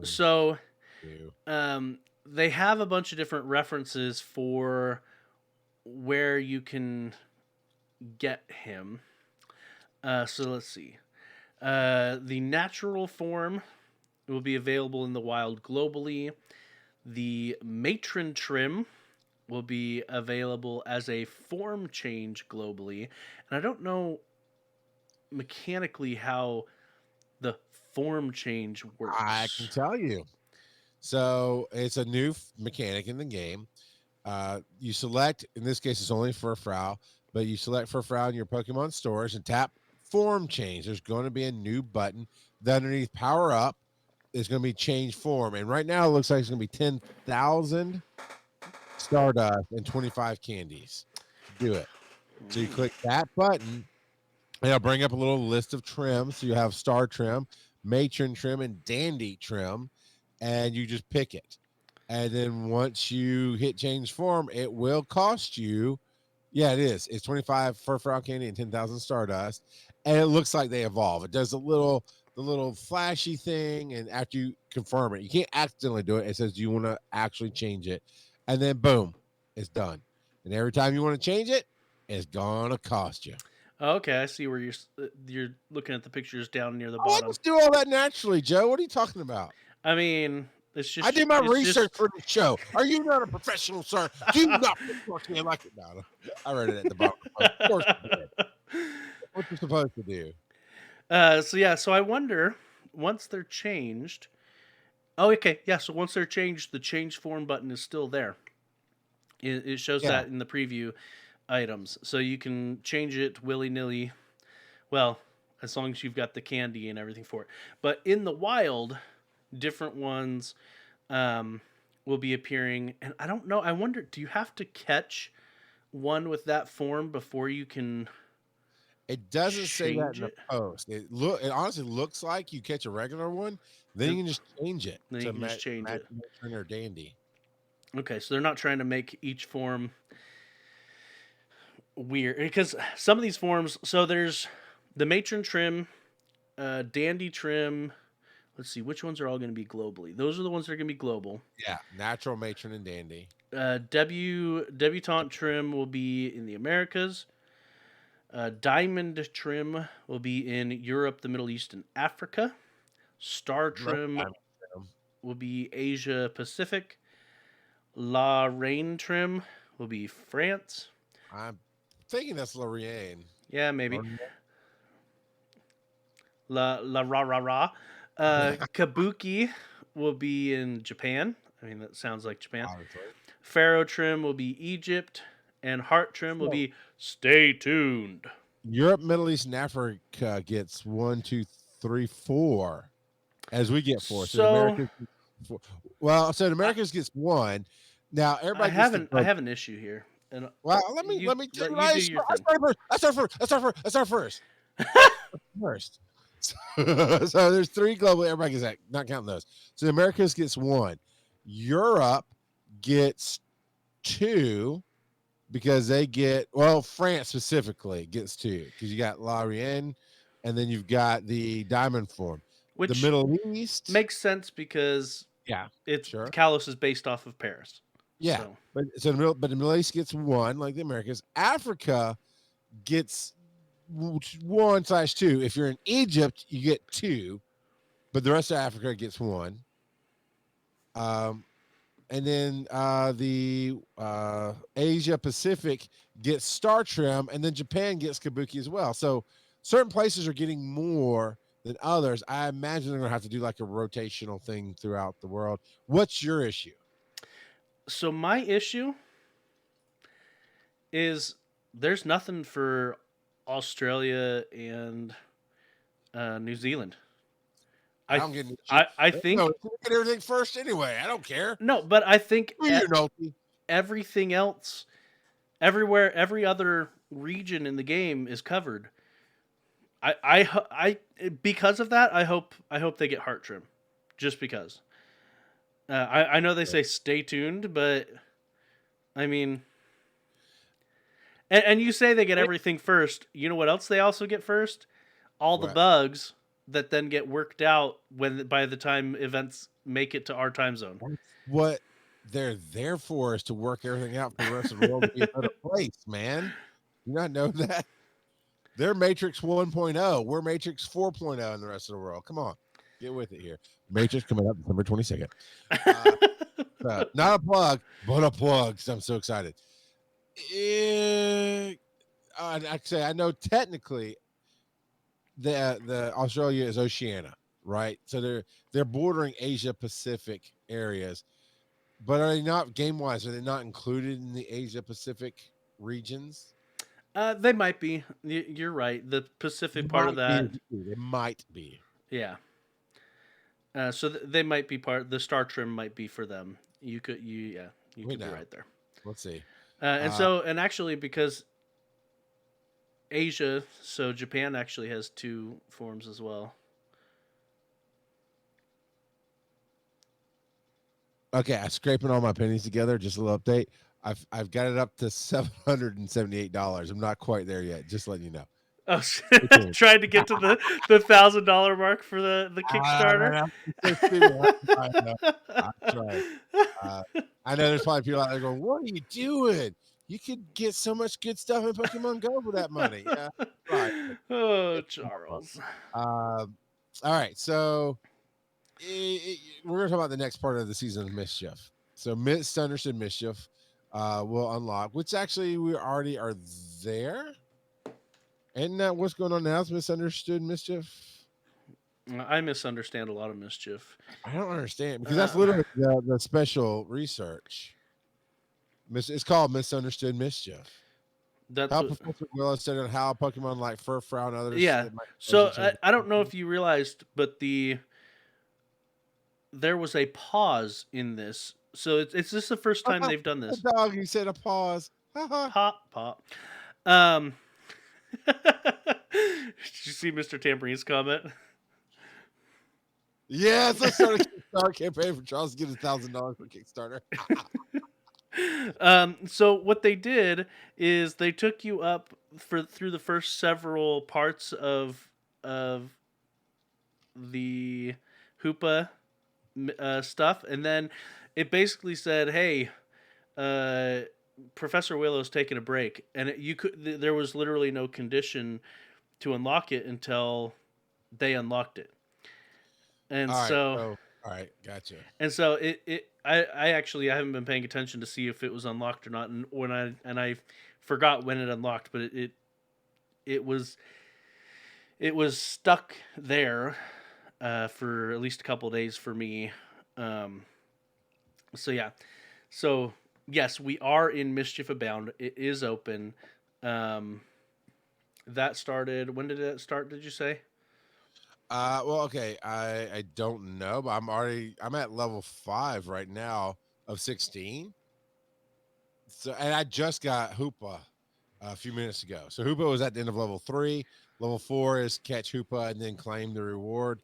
So they have a bunch of different references for where you can get him. So let's see. The natural form will be available in the wild globally. The Matron Trim will be available as a form change globally. And I don't know mechanically how the form change works. I can tell you. So it's a new mechanic in the game. You select, in this case, it's only Furfrou, but you select Furfrou in your Pokemon stores and tap form change. There's going to be a new button. Then underneath power up is going to be change form. And right now it looks like it's going to be 10,000 Stardust and 25 candies to do it. So you click that button and it'll bring up a little list of trims. So you have Star Trim, Matron Trim, and Dandy Trim, and you just pick it. And then once you hit change form, it will cost you. Yeah, it is. It's 25 Furfrou candy and 10,000 Stardust. And it looks like they evolve. It does the little flashy thing. And after you confirm it, you can't accidentally do it. It says, do you want to actually change it? And then boom, it's done. And every time you want to change it, it's going to cost you. Okay, I see where you're looking at the pictures down near the I bottom. just do all that naturally, Joe. What are you talking about? I mean, it's just I did my research for the show. Are you not a professional, sir? Do you not talk to me like it? No, I read it at the bottom. Of course you did. What you're supposed to do. So I wonder, once they're changed. Oh, okay, yeah. So once they're changed, the change form button is still there. It shows that in the preview items, so you can change it willy-nilly. Well, as long as you've got the candy and everything for it. But in the wild, different ones will be appearing, and I don't know. I wonder, do you have to catch one with that form before you can? It doesn't say that in the post. It honestly looks like you catch a regular one, then you can just change it. Then you can just change it. Or Dandy. Okay, so they're not trying to make each form weird, because some of these forms. So there's the Matron Trim, Dandy Trim. Let's see, which ones are all going to be globally? Those are the ones that are going to be global. Yeah, Natural, Matron, and Dandy. Debutante Trim will be in the Americas. Diamond Trim will be in Europe, the Middle East, and Africa. Star Trim will be Asia Pacific. La Reine Trim will be France. I'm thinking that's Lorraine. Yeah, maybe. La Ra Ra Ra. Kabuki will be in Japan. I mean, that sounds like Japan. Pharaoh Trim will be Egypt. And Heart Trim will be Stay Tuned. Europe, Middle East, and Africa gets 1, 2, 3, 4. As we get 4. So Americas gets 4. Well, so the Americas gets 1. Now everybody. I have an issue here. And well, let me do your thing. Let's start first. First. So there's 3 global. Everybody gets that. Not counting those. So the Americas gets 1. Europe gets 2. Because they get, well, France specifically gets 2. Because you got La Reine, and then you've got the Diamond form. Which the Middle East makes sense because Kalos is based off of Paris. Yeah, so. But the Middle East gets 1, like the Americas. Africa gets 1/2. If you're in Egypt, you get 2, but the rest of Africa gets 1. And then the Asia Pacific gets Star Trim, and then Japan gets Kabuki as well. So certain places are getting more than others. I imagine they're going to have to do like a rotational thing throughout the world. What's your issue? So my issue is there's nothing for Australia and New Zealand. I think get everything first anyway. I don't care. No, but I think everything else, everywhere, every other region in the game is covered. I because of that, I hope they get Heart Trim, just because. I know they say stay tuned, but I mean, and you say they get everything first. You know what else they also get first? All the bugs that then get worked out by the time events make it to our time zone. What they're there for is to work everything out for the rest of the world to be a better place, man. You not know that? They're Matrix 1.0. We're Matrix 4.0 in the rest of the world. Come on. Get with it here. Matrix coming up December 22nd. Not a plug, but a plug. So I'm so excited. I know technically the Australia is Oceania, right? So they're bordering Asia Pacific areas, but are they not game wise? Are they not included in the Asia Pacific regions? They might be. You're right. The Pacific They part of might be. that, They might be. yeah. So they might be part. The star trim might be for them. You could Wait be now. right there. Let's see. And actually because Asia, so Japan actually has 2 forms as well. Okay, I'm scraping all my pennies together. Just a little update. I've got it up to $778. I'm not quite there yet. Just letting you know. Oh, Okay. trying to get to the $1,000 mark for the Kickstarter. That's right. I know there's probably people out there going, "What are you doing? You could get so much good stuff in Pokemon Go for that money." Yeah, right. Oh, Charles. All right, so we're gonna talk about the next part of the season of Mischief. So Misunderstood Mischief will unlock, which actually we already are there. Isn't that what's going on now? Is Misunderstood Mischief? I misunderstand a lot of mischief. I don't understand because that's literally the special research. It's called Misunderstood Mischief. That's How what, Professor Willow said on how Pokemon like Furfrou and others. yeah. So I don't know if you realized, but there was a pause in this. So it's just the first time they've done this. Dog, you said a pause. Pop. Um, did you see Mr. Tamperine's comment? Yes, I started a Kickstarter campaign for Charles to get $1,000 for Kickstarter. So what they did is they took you up through the first several parts of the Hoopa stuff, and then it basically said, "Hey, Professor Willow's taking a break," and there was literally no condition to unlock it until they unlocked it. And all right, gotcha. And so I actually I haven't been paying attention to see if it was unlocked or not, and I forgot when it unlocked, but it was stuck there for at least a couple of days for me. So yeah, so yes, we are in Mischief Abound. It is open. That started. When did it start? Did you say? Well, okay, I don't know, but I'm at level 5 right now of 16. So, and I just got Hoopa a few minutes ago. So Hoopa was at the end of level 3. Level 4 is catch Hoopa and then claim the reward.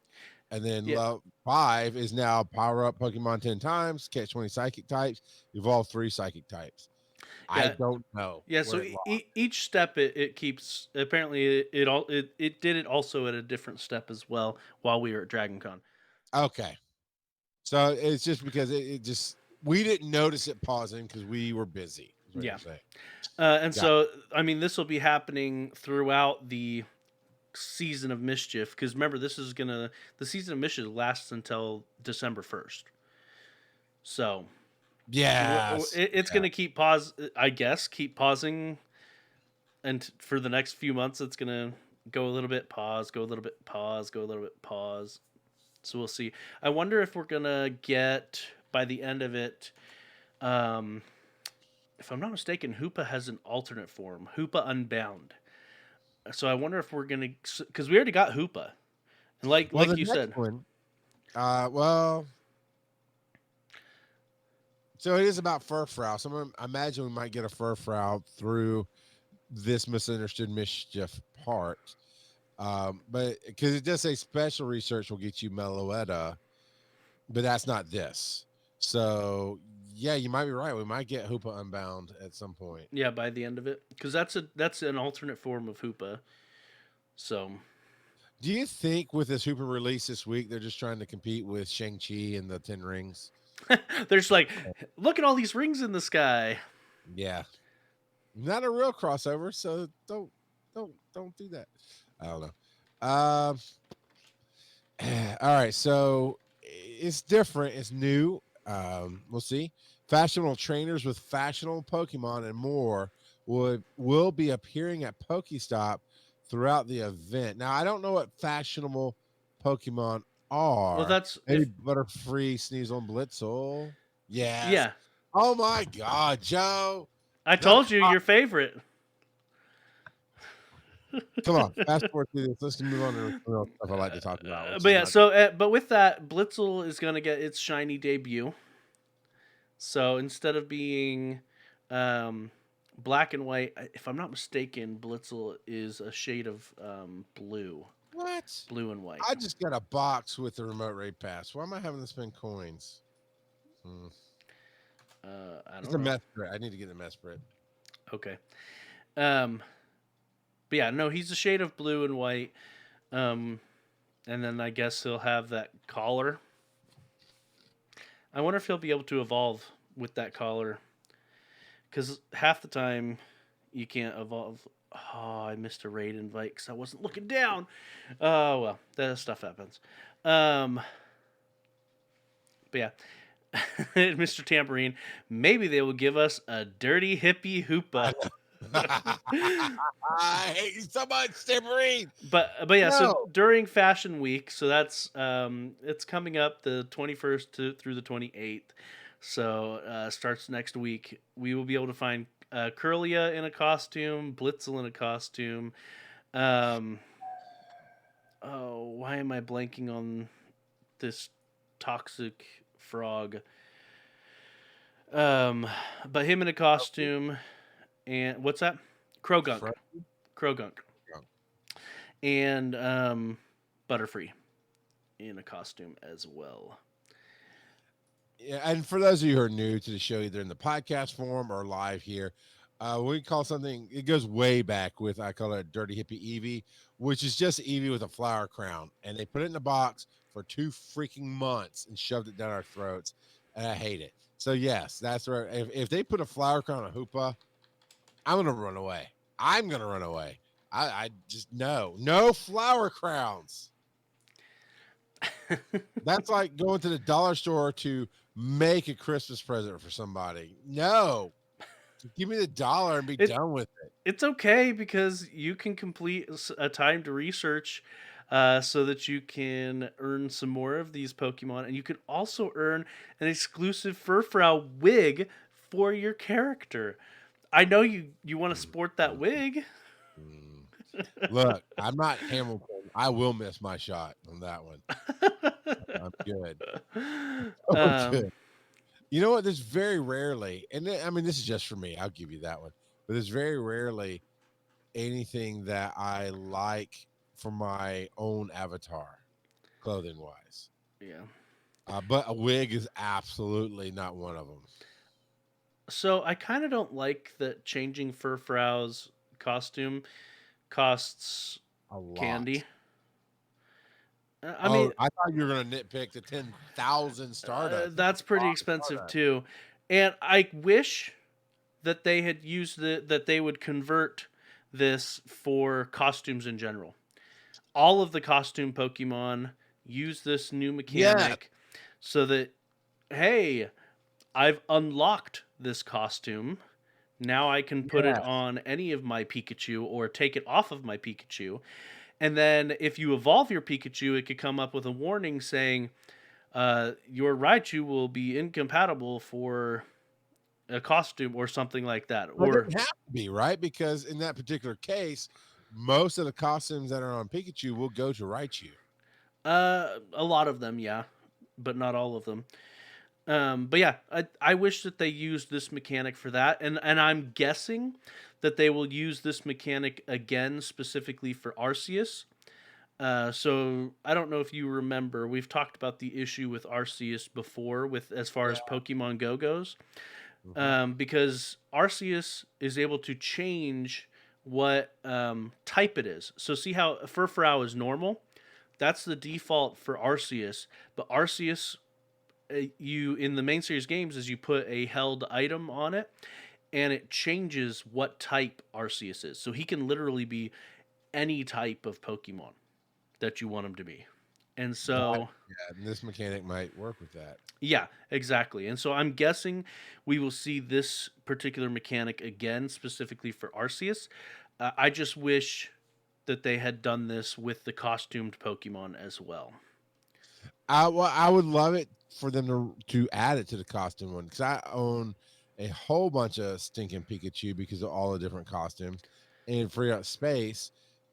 And then level 5 is now power up Pokemon 10 times, catch 20 psychic types, evolve 3 psychic types. I don't know. Yeah, so each step it keeps. Apparently, it did it also at a different step as well while we were at DragonCon. Okay, so it's just because it just we didn't notice it pausing because we were busy. Yeah, so I mean, this will be happening throughout the season of Mischief because remember, the season of Mischief lasts until December 1st. So. Yeah, it's going to keep pausing, and for the next few months, it's going to go a little bit pause, go a little bit pause, go a little bit pause. So we'll see. I wonder if we're gonna get by the end of it. If I'm not mistaken, Hoopa has an alternate form, Hoopa Unbound. So I wonder if we're gonna, because we already got Hoopa, and like you said. So it is about Furfrou. So I imagine we might get a Furfrou through this Misunderstood Mischief part. But because it does say special research will get you Meloetta, but that's not this. So yeah, you might be right. We might get Hoopa Unbound at some point. Yeah, by the end of it, because that's an alternate form of Hoopa. So, do you think with this Hoopa release this week, they're just trying to compete with Shang-Chi and the 10 Rings? They're just like, look at all these rings in the sky. Yeah, not a real crossover, so don't do that. I don't know. All right, so it's different. It's new. We'll see. Fashionable trainers with fashionable Pokemon and more will be appearing at Pokestop throughout the event. Now, I don't know what fashionable Pokemon Well, are. that's Maybe Butterfree, Sneasel, and Blitzel. Yes. yeah. Oh my God, Joe. I The told you your favorite. Come on, fast forward through this. Let's move on to the real stuff I like to talk about. Which But is yeah, not so but with that, Blitzel is gonna get its shiny debut. So instead of being black and white, if I'm not mistaken, Blitzel is a shade of blue, what? blue and white. I just got a box with the remote raid pass. Why am I having to spend coins? I It's don't a know. mess spread. I need to get the mess spread. Okay. But yeah, no, he's a shade of blue and white. And then I guess he'll have that collar. I wonder if he'll be able to evolve with that collar. Because half the time you can't evolve. Oh, I missed a raid invite because I wasn't looking down. Oh, well, that stuff happens. But yeah. Mr. Tambourine, maybe they will give us a dirty hippie Hoopa. I hate you so much, Timberine. But yeah, so No. during Fashion Week, so that's it's coming up the 21st through the 28th. So starts next week. We will be able to find Curlia in a costume, Blitzel in a costume. Oh, why am I blanking on this toxic frog? But him in a costume, and what's that? Krogunk. Krogunk. And Butterfree in a costume as well. Yeah, and for those of you who are new to the show, either in the podcast form or live here, we call something, it goes way back with, I call it a Dirty Hippie Eevee, which is just Eevee with a flower crown. And they put it in a box for 2 freaking months and shoved it down our throats. And I hate it. So, yes, that's where, if they put a flower crown on Hoopa, I'm going to run away. I'm going to run away. I just, no flower crowns. That's like going to the dollar store to make a Christmas present for somebody. No, give me the dollar and be done with it. It's okay because you can complete a timed research so that you can earn some more of these Pokemon, and you can also earn an exclusive Furfrou wig for your character. I know you want to sport that wig. Look, I'm not Hamilton. I will miss my shot on that one. I'm good. Good. You know what? There's very rarely, and I mean, this is just for me. I'll give you that one. But there's very rarely anything that I like for my own avatar, clothing wise. Yeah. But a wig is absolutely not one of them. So I kind of don't like that changing Furfrou's costume costs A lot. candy. I mean, I thought you were going to nitpick the 10,000 Stardust. that's pretty expensive too. And I wish that they had used that they would convert this for costumes in general. All of the costume Pokemon use this new mechanic so that, hey, I've unlocked this costume. Now I can put it on any of my Pikachu or take it off of my Pikachu. And then if you evolve your Pikachu, it could come up with a warning saying your Raichu will be incompatible for a costume or something like that. Well, or it doesn't have to be, right? Because in that particular case, most of the costumes that are on Pikachu will go to Raichu. A lot of them, yeah, but not all of them. But yeah, I wish that they used this mechanic for that, and I'm guessing that they will use this mechanic again specifically for Arceus. So I don't know if you remember, we've talked about the issue with Arceus before, with as far as Pokemon Go goes, because Arceus is able to change what type it is. So see how Furfrou is normal? That's the default for Arceus, but Arceus, you in the main series games is you put a held item on it and it changes what type Arceus is. So he can literally be any type of Pokemon that you want him to be. And so and this mechanic might work with that. Yeah, exactly. And so I'm guessing we will see this particular mechanic again specifically for Arceus. I just wish that they had done this with the costumed Pokemon as well. I would love it for them to add it to the costume one, because I own a whole bunch of stinking Pikachu because of all the different costumes and free up space.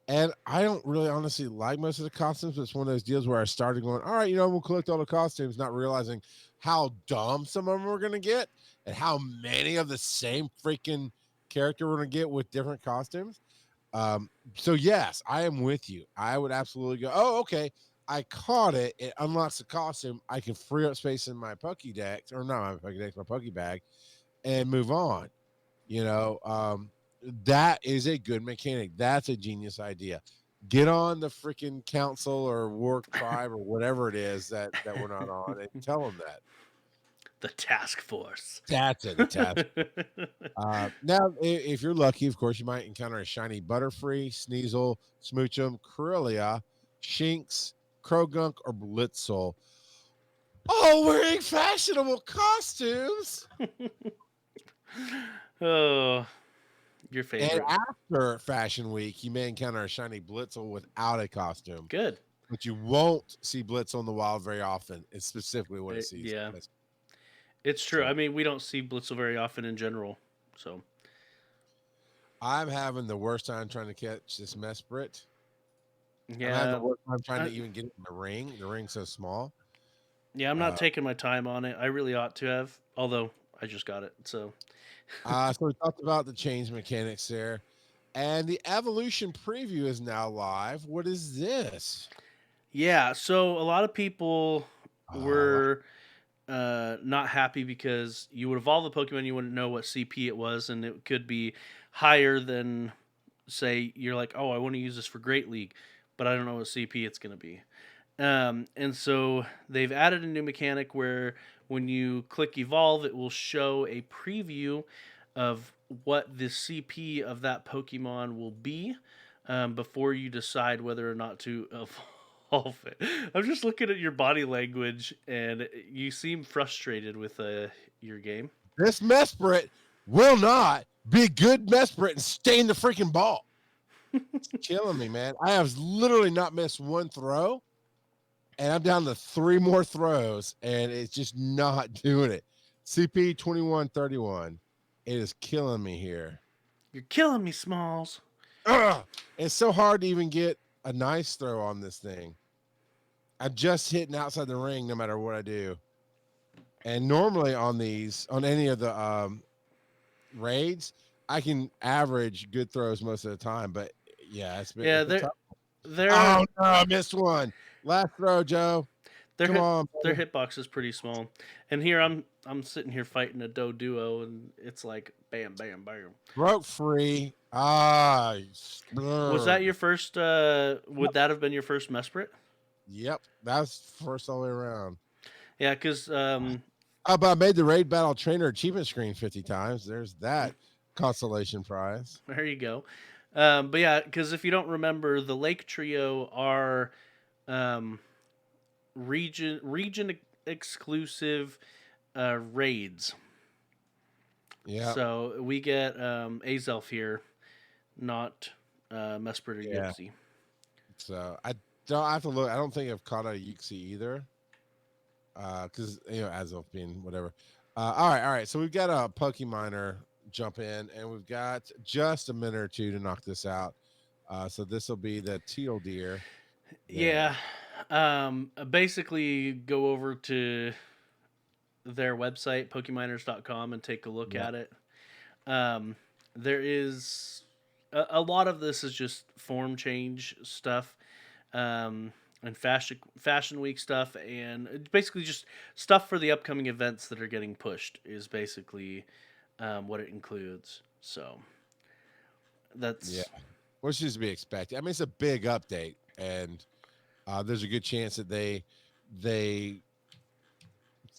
And I don't really honestly like most of the costumes, but it's one of those deals where I started going, all right, we'll collect all the costumes, not realizing how dumb some of them we're going to get and how many of the same freaking character we're going to get with different costumes. So yes, I am with you. I would absolutely go, oh, okay, I caught it. It unlocks the costume. I can free up space in my Pokédex, or not my Pokédex, my Pokébag, and move on. That is a good mechanic. That's a genius idea. Get on the freaking council or war tribe or whatever it is that we're not on, and tell them that. The task force. That's it. The task. Now, if you're lucky, of course, you might encounter a shiny Butterfree, Sneasel, Smoochum, Corellia, Shinx, Krogunk, or Blitzel, all wearing fashionable costumes. Oh, your favorite. And after Fashion Week, you may encounter a shiny Blitzel without a costume. Good. But you won't see Blitzel in the wild very often. It's specifically what it sees. Yeah. It's true. I mean, we don't see Blitzel very often in general. So I'm having the worst time trying to catch this Mesprit. yeah, I'm having the worst time trying to even get it in the ring. The ring's so small. Yeah, I'm not taking my time on it. I really ought to have, although I just got it. So So we talked about the change mechanics there. And the evolution preview is now live. What is this? yeah, so a lot of people were not happy because you would evolve the Pokemon, you wouldn't know what CP it was, and it could be higher than, say, you're like, oh, I want to use this for Great League, but I don't know what CP it's going to be. And so they've added a new mechanic where when you click evolve, it will show a preview of what the CP of that Pokemon will be before you decide whether or not to evolve it. I'm just looking at your body language, and you seem frustrated with your game. This Mesprit will not be a good Mesprit and stay in the freaking ball. It's killing me, man. I have literally not missed one throw, and I'm down to 3 more throws, and it's just not doing it. CP 2131. It is killing me here. You're killing me, Smalls. Ugh! It's so hard to even get a nice throw on this thing. I'm just hitting outside the ring no matter what I do. And normally on any of the raids, I can average good throws most of the time. But yeah, it's been tough. Oh no, I missed one. Last throw, Joe. Come on. Their hitbox is pretty small. And here I'm sitting here fighting a Doduo, and it's like bam, bam, bam. Broke free. Was that your first? Would that have been your first Mesprit? Yep, that's first all the way around. Yeah, because but I made the raid battle trainer achievement screen 50 times. There's that consolation prize. There you go. But yeah, because if you don't remember, the Lake Trio are region exclusive raids. Yeah. So we get Azelf here, not Mesprit or Yuxi. So I don't have to look. I don't think I've caught a Yuxi either. Because Azelf being whatever. All right. So we've got a Pokeminer jump in, and we've got just a minute or two to knock this out. So this will be the Teal Deer. Yeah. Basically go over to their website, Pokeminers.com, and take a look at it. There is a lot of this is just form change stuff, and fashion week stuff, and basically just stuff for the upcoming events that are getting pushed is basically what it includes. So that's which is to be expected. I mean, it's a big update, and there's a good chance that they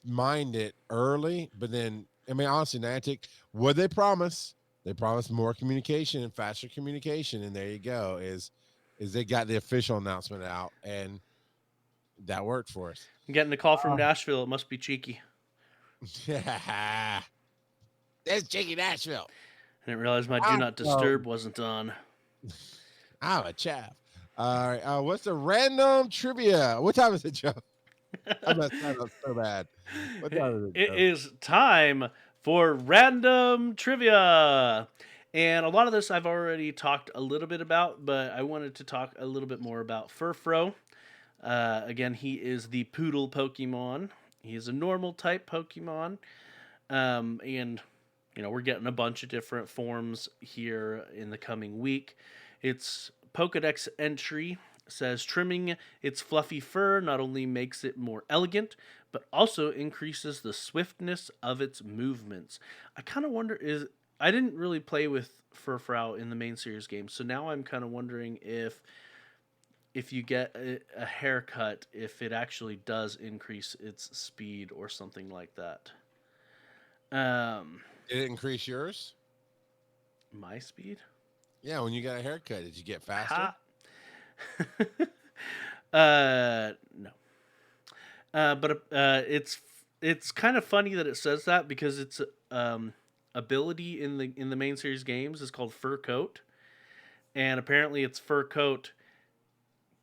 mined it early, but then honestly, Niantic, what they promise? They promised more communication and faster communication, and there you go. Is they got the official announcement out, and that worked for us. I'm getting a call from Nashville. It must be Cheeky. Yeah, there's Cheeky Nashville. I didn't realize my Do Not Disturb wasn't on. I'm a chaff. All right. What's the random trivia? What time is it, Joe? I messed that up so bad. What time is it, It Joe? is time for random trivia. And a lot of this I've already talked a little bit about, but I wanted to talk a little bit more about Furfrou. Again, he is the poodle Pokemon. He is a normal type Pokemon. And, we're getting a bunch of different forms here in the coming week. Its Pokedex entry says trimming its fluffy fur not only makes it more elegant, but also increases the swiftness of its movements. I kind of wonder I didn't really play with Furfrou in the main series game, so now I'm kind of wondering if you get a haircut, if it actually does increase its speed or something like that. Did it increase yours? My speed? Yeah, when you got a haircut, did you get faster? Ha. No. But it's kind of funny that it says that because its ability in the main series games is called Fur Coat, and apparently its Fur Coat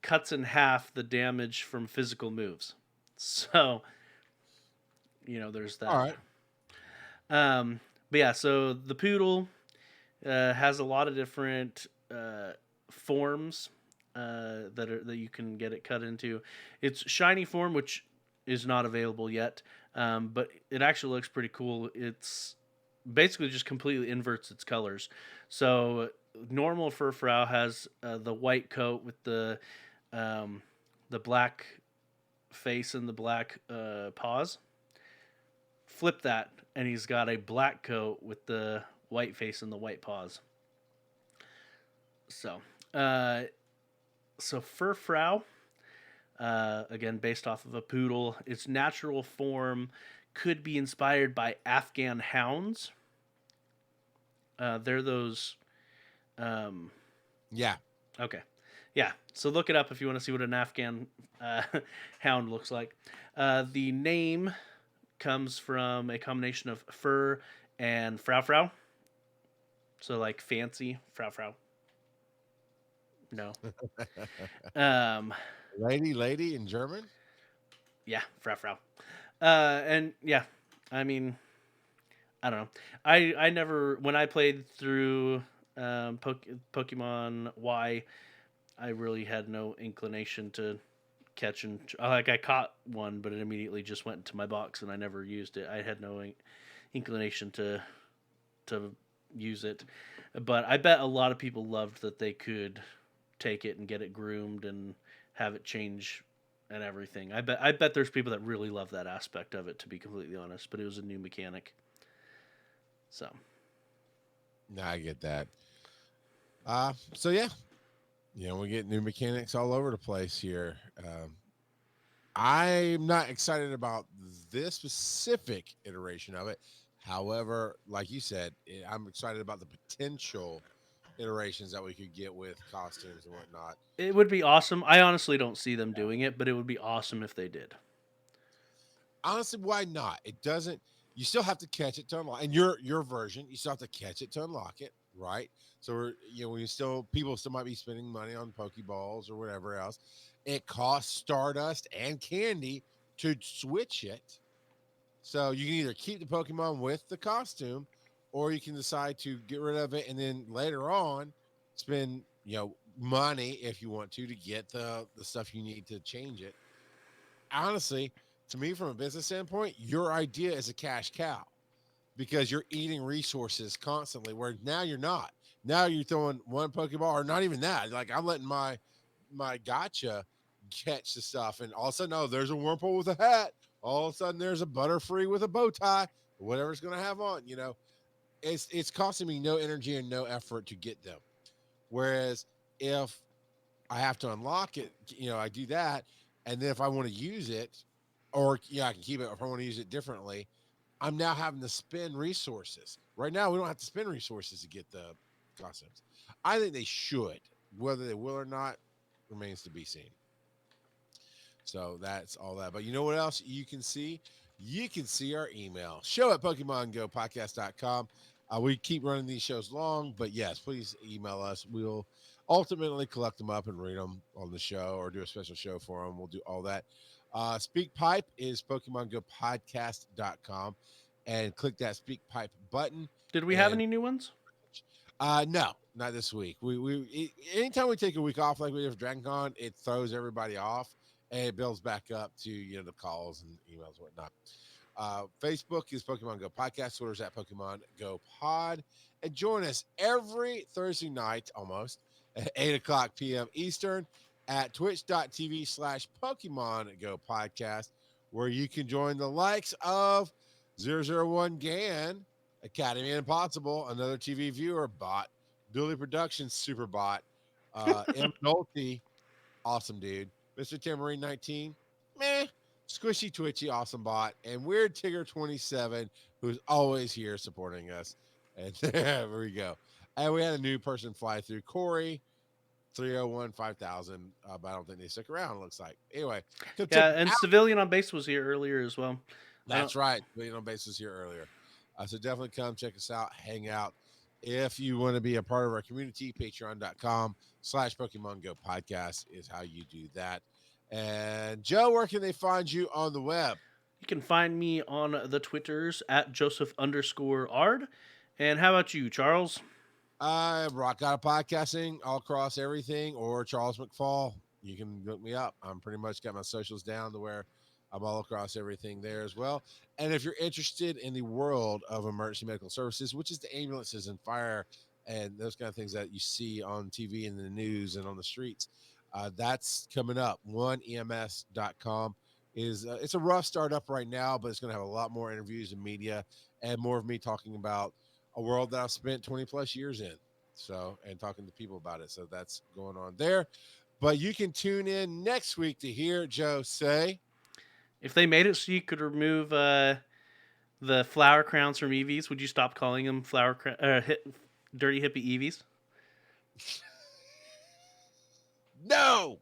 cuts in half the damage from physical moves. So, there's that. All right. But yeah, so the poodle has a lot of different forms that you can get it cut into. Its shiny form, which is not available yet, but it actually looks pretty cool. It's basically just completely inverts its colors. So normal Furfrou has the white coat with the black face and the black paws. Flip that, and he's got a black coat with the white face and the white paws. So, Furfrou, again based off of a poodle, its natural form could be inspired by Afghan hounds. They're those. Yeah. Okay. Yeah. So look it up if you want to see what an Afghan hound looks like. The name comes from a combination of fur and frou. So like fancy frou. No. Lady in German? Yeah, frou. And yeah, I mean, I don't know. I never, when I played through Pokemon Y, I really had no inclination to catch and I caught one, but it immediately just went into my box and I never used it. I had no inclination to use it, but I bet a lot of people loved that they could take it and get it groomed and have it change and everything. I bet there's people that really love that aspect of it, to be completely honest, but it was a new mechanic. So No, I get that. So yeah, we get new mechanics all over the place here. I'm not excited about this specific iteration of it. However, like you said, I'm excited about the potential iterations that we could get with costumes and whatnot. it would be awesome. I honestly don't see them doing it, but it would be awesome if they did. Honestly, why not? It doesn't. You still have to catch it to unlock, and your version, you still have to catch it to unlock it, right? So people still might be spending money on Pokeballs or whatever else. It costs Stardust and candy to switch it. So you can either keep the Pokemon with the costume, or you can decide to get rid of it and then later on spend money if you want to get the stuff you need to change it. Honestly, to me, from a business standpoint, your idea is a cash cow because you're eating resources constantly. Where now you're not. Now you're throwing one Pokeball, or not even that. Like I'm letting my gotcha catch the stuff, and all of a sudden, oh, there's a Wurmple with a hat. All of a sudden, there's a Butterfree with a bow tie, whatever it's going to have on. It's costing me no energy and no effort to get them. Whereas if I have to unlock it, I do that, and then if I want to use it, or I can keep it. If I want to use it differently, I'm now having to spend resources. Right now, we don't have to spend resources to get the costumes. I think they should. Whether they will or not remains to be seen. So that's all that. But you know what else you can see? You can see our email. Show at PokemonGoPodcast.com. We keep running these shows long, but yes, please email us. We'll ultimately collect them up and read them on the show or do a special show for them. We'll do all that. Speak Pipe is PokemonGoPodcast.com, and click that Speak Pipe button. Did we have And any new ones? no, not this week. Anytime we take a week off like we did for Dragon Con, it throws everybody off and it builds back up to the calls and emails and whatnot. Facebook is Pokemon Go Podcast. Twitter's at Pokemon Go Pod. And join us every Thursday night almost at 8 o'clock p.m. Eastern at twitch.tv/Pokemon Go Podcast, where you can join the likes of 001 Gan, Academy Impossible, another TV viewer bot, Billy Productions super bot, M. Nolte, awesome dude, Mr. Tamarine 19, meh, Squishy Twitchy, awesome bot, and Weird Tigger 27, who's always here supporting us. And there we go. And we had a new person fly through, Corey 301 5000, but I don't think they stuck around. It looks like anyway. So Yeah, and Civilian on Base was here earlier as well. that's right. Being on Base was here earlier. So definitely come check us out, hang out. If you want to be a part of our community, patreon.com/Pokemon Go Podcast is how you do that. And Joe, where can they find you on the web? You can find me on the Twitters at Joseph_Ard. And how about you, Charles? Rock Out of Podcasting all across everything, or Charles McFall. You can look me up. I'm pretty much got my socials down to where I'm all across everything there as well. And if you're interested in the world of emergency medical services, which is the ambulances and fire and those kind of things that you see on TV and the news and on the streets, that's coming up. OneEMS.com is it's a rough startup right now, but it's going to have a lot more interviews and media and more of me talking about a world that I've spent 20 plus years in. So, and talking to people about it. So that's going on there. But you can tune in next week to hear Joe say, if they made it so you could remove the flower crowns from Eevees, would you stop calling them dirty hippie Eevees? no.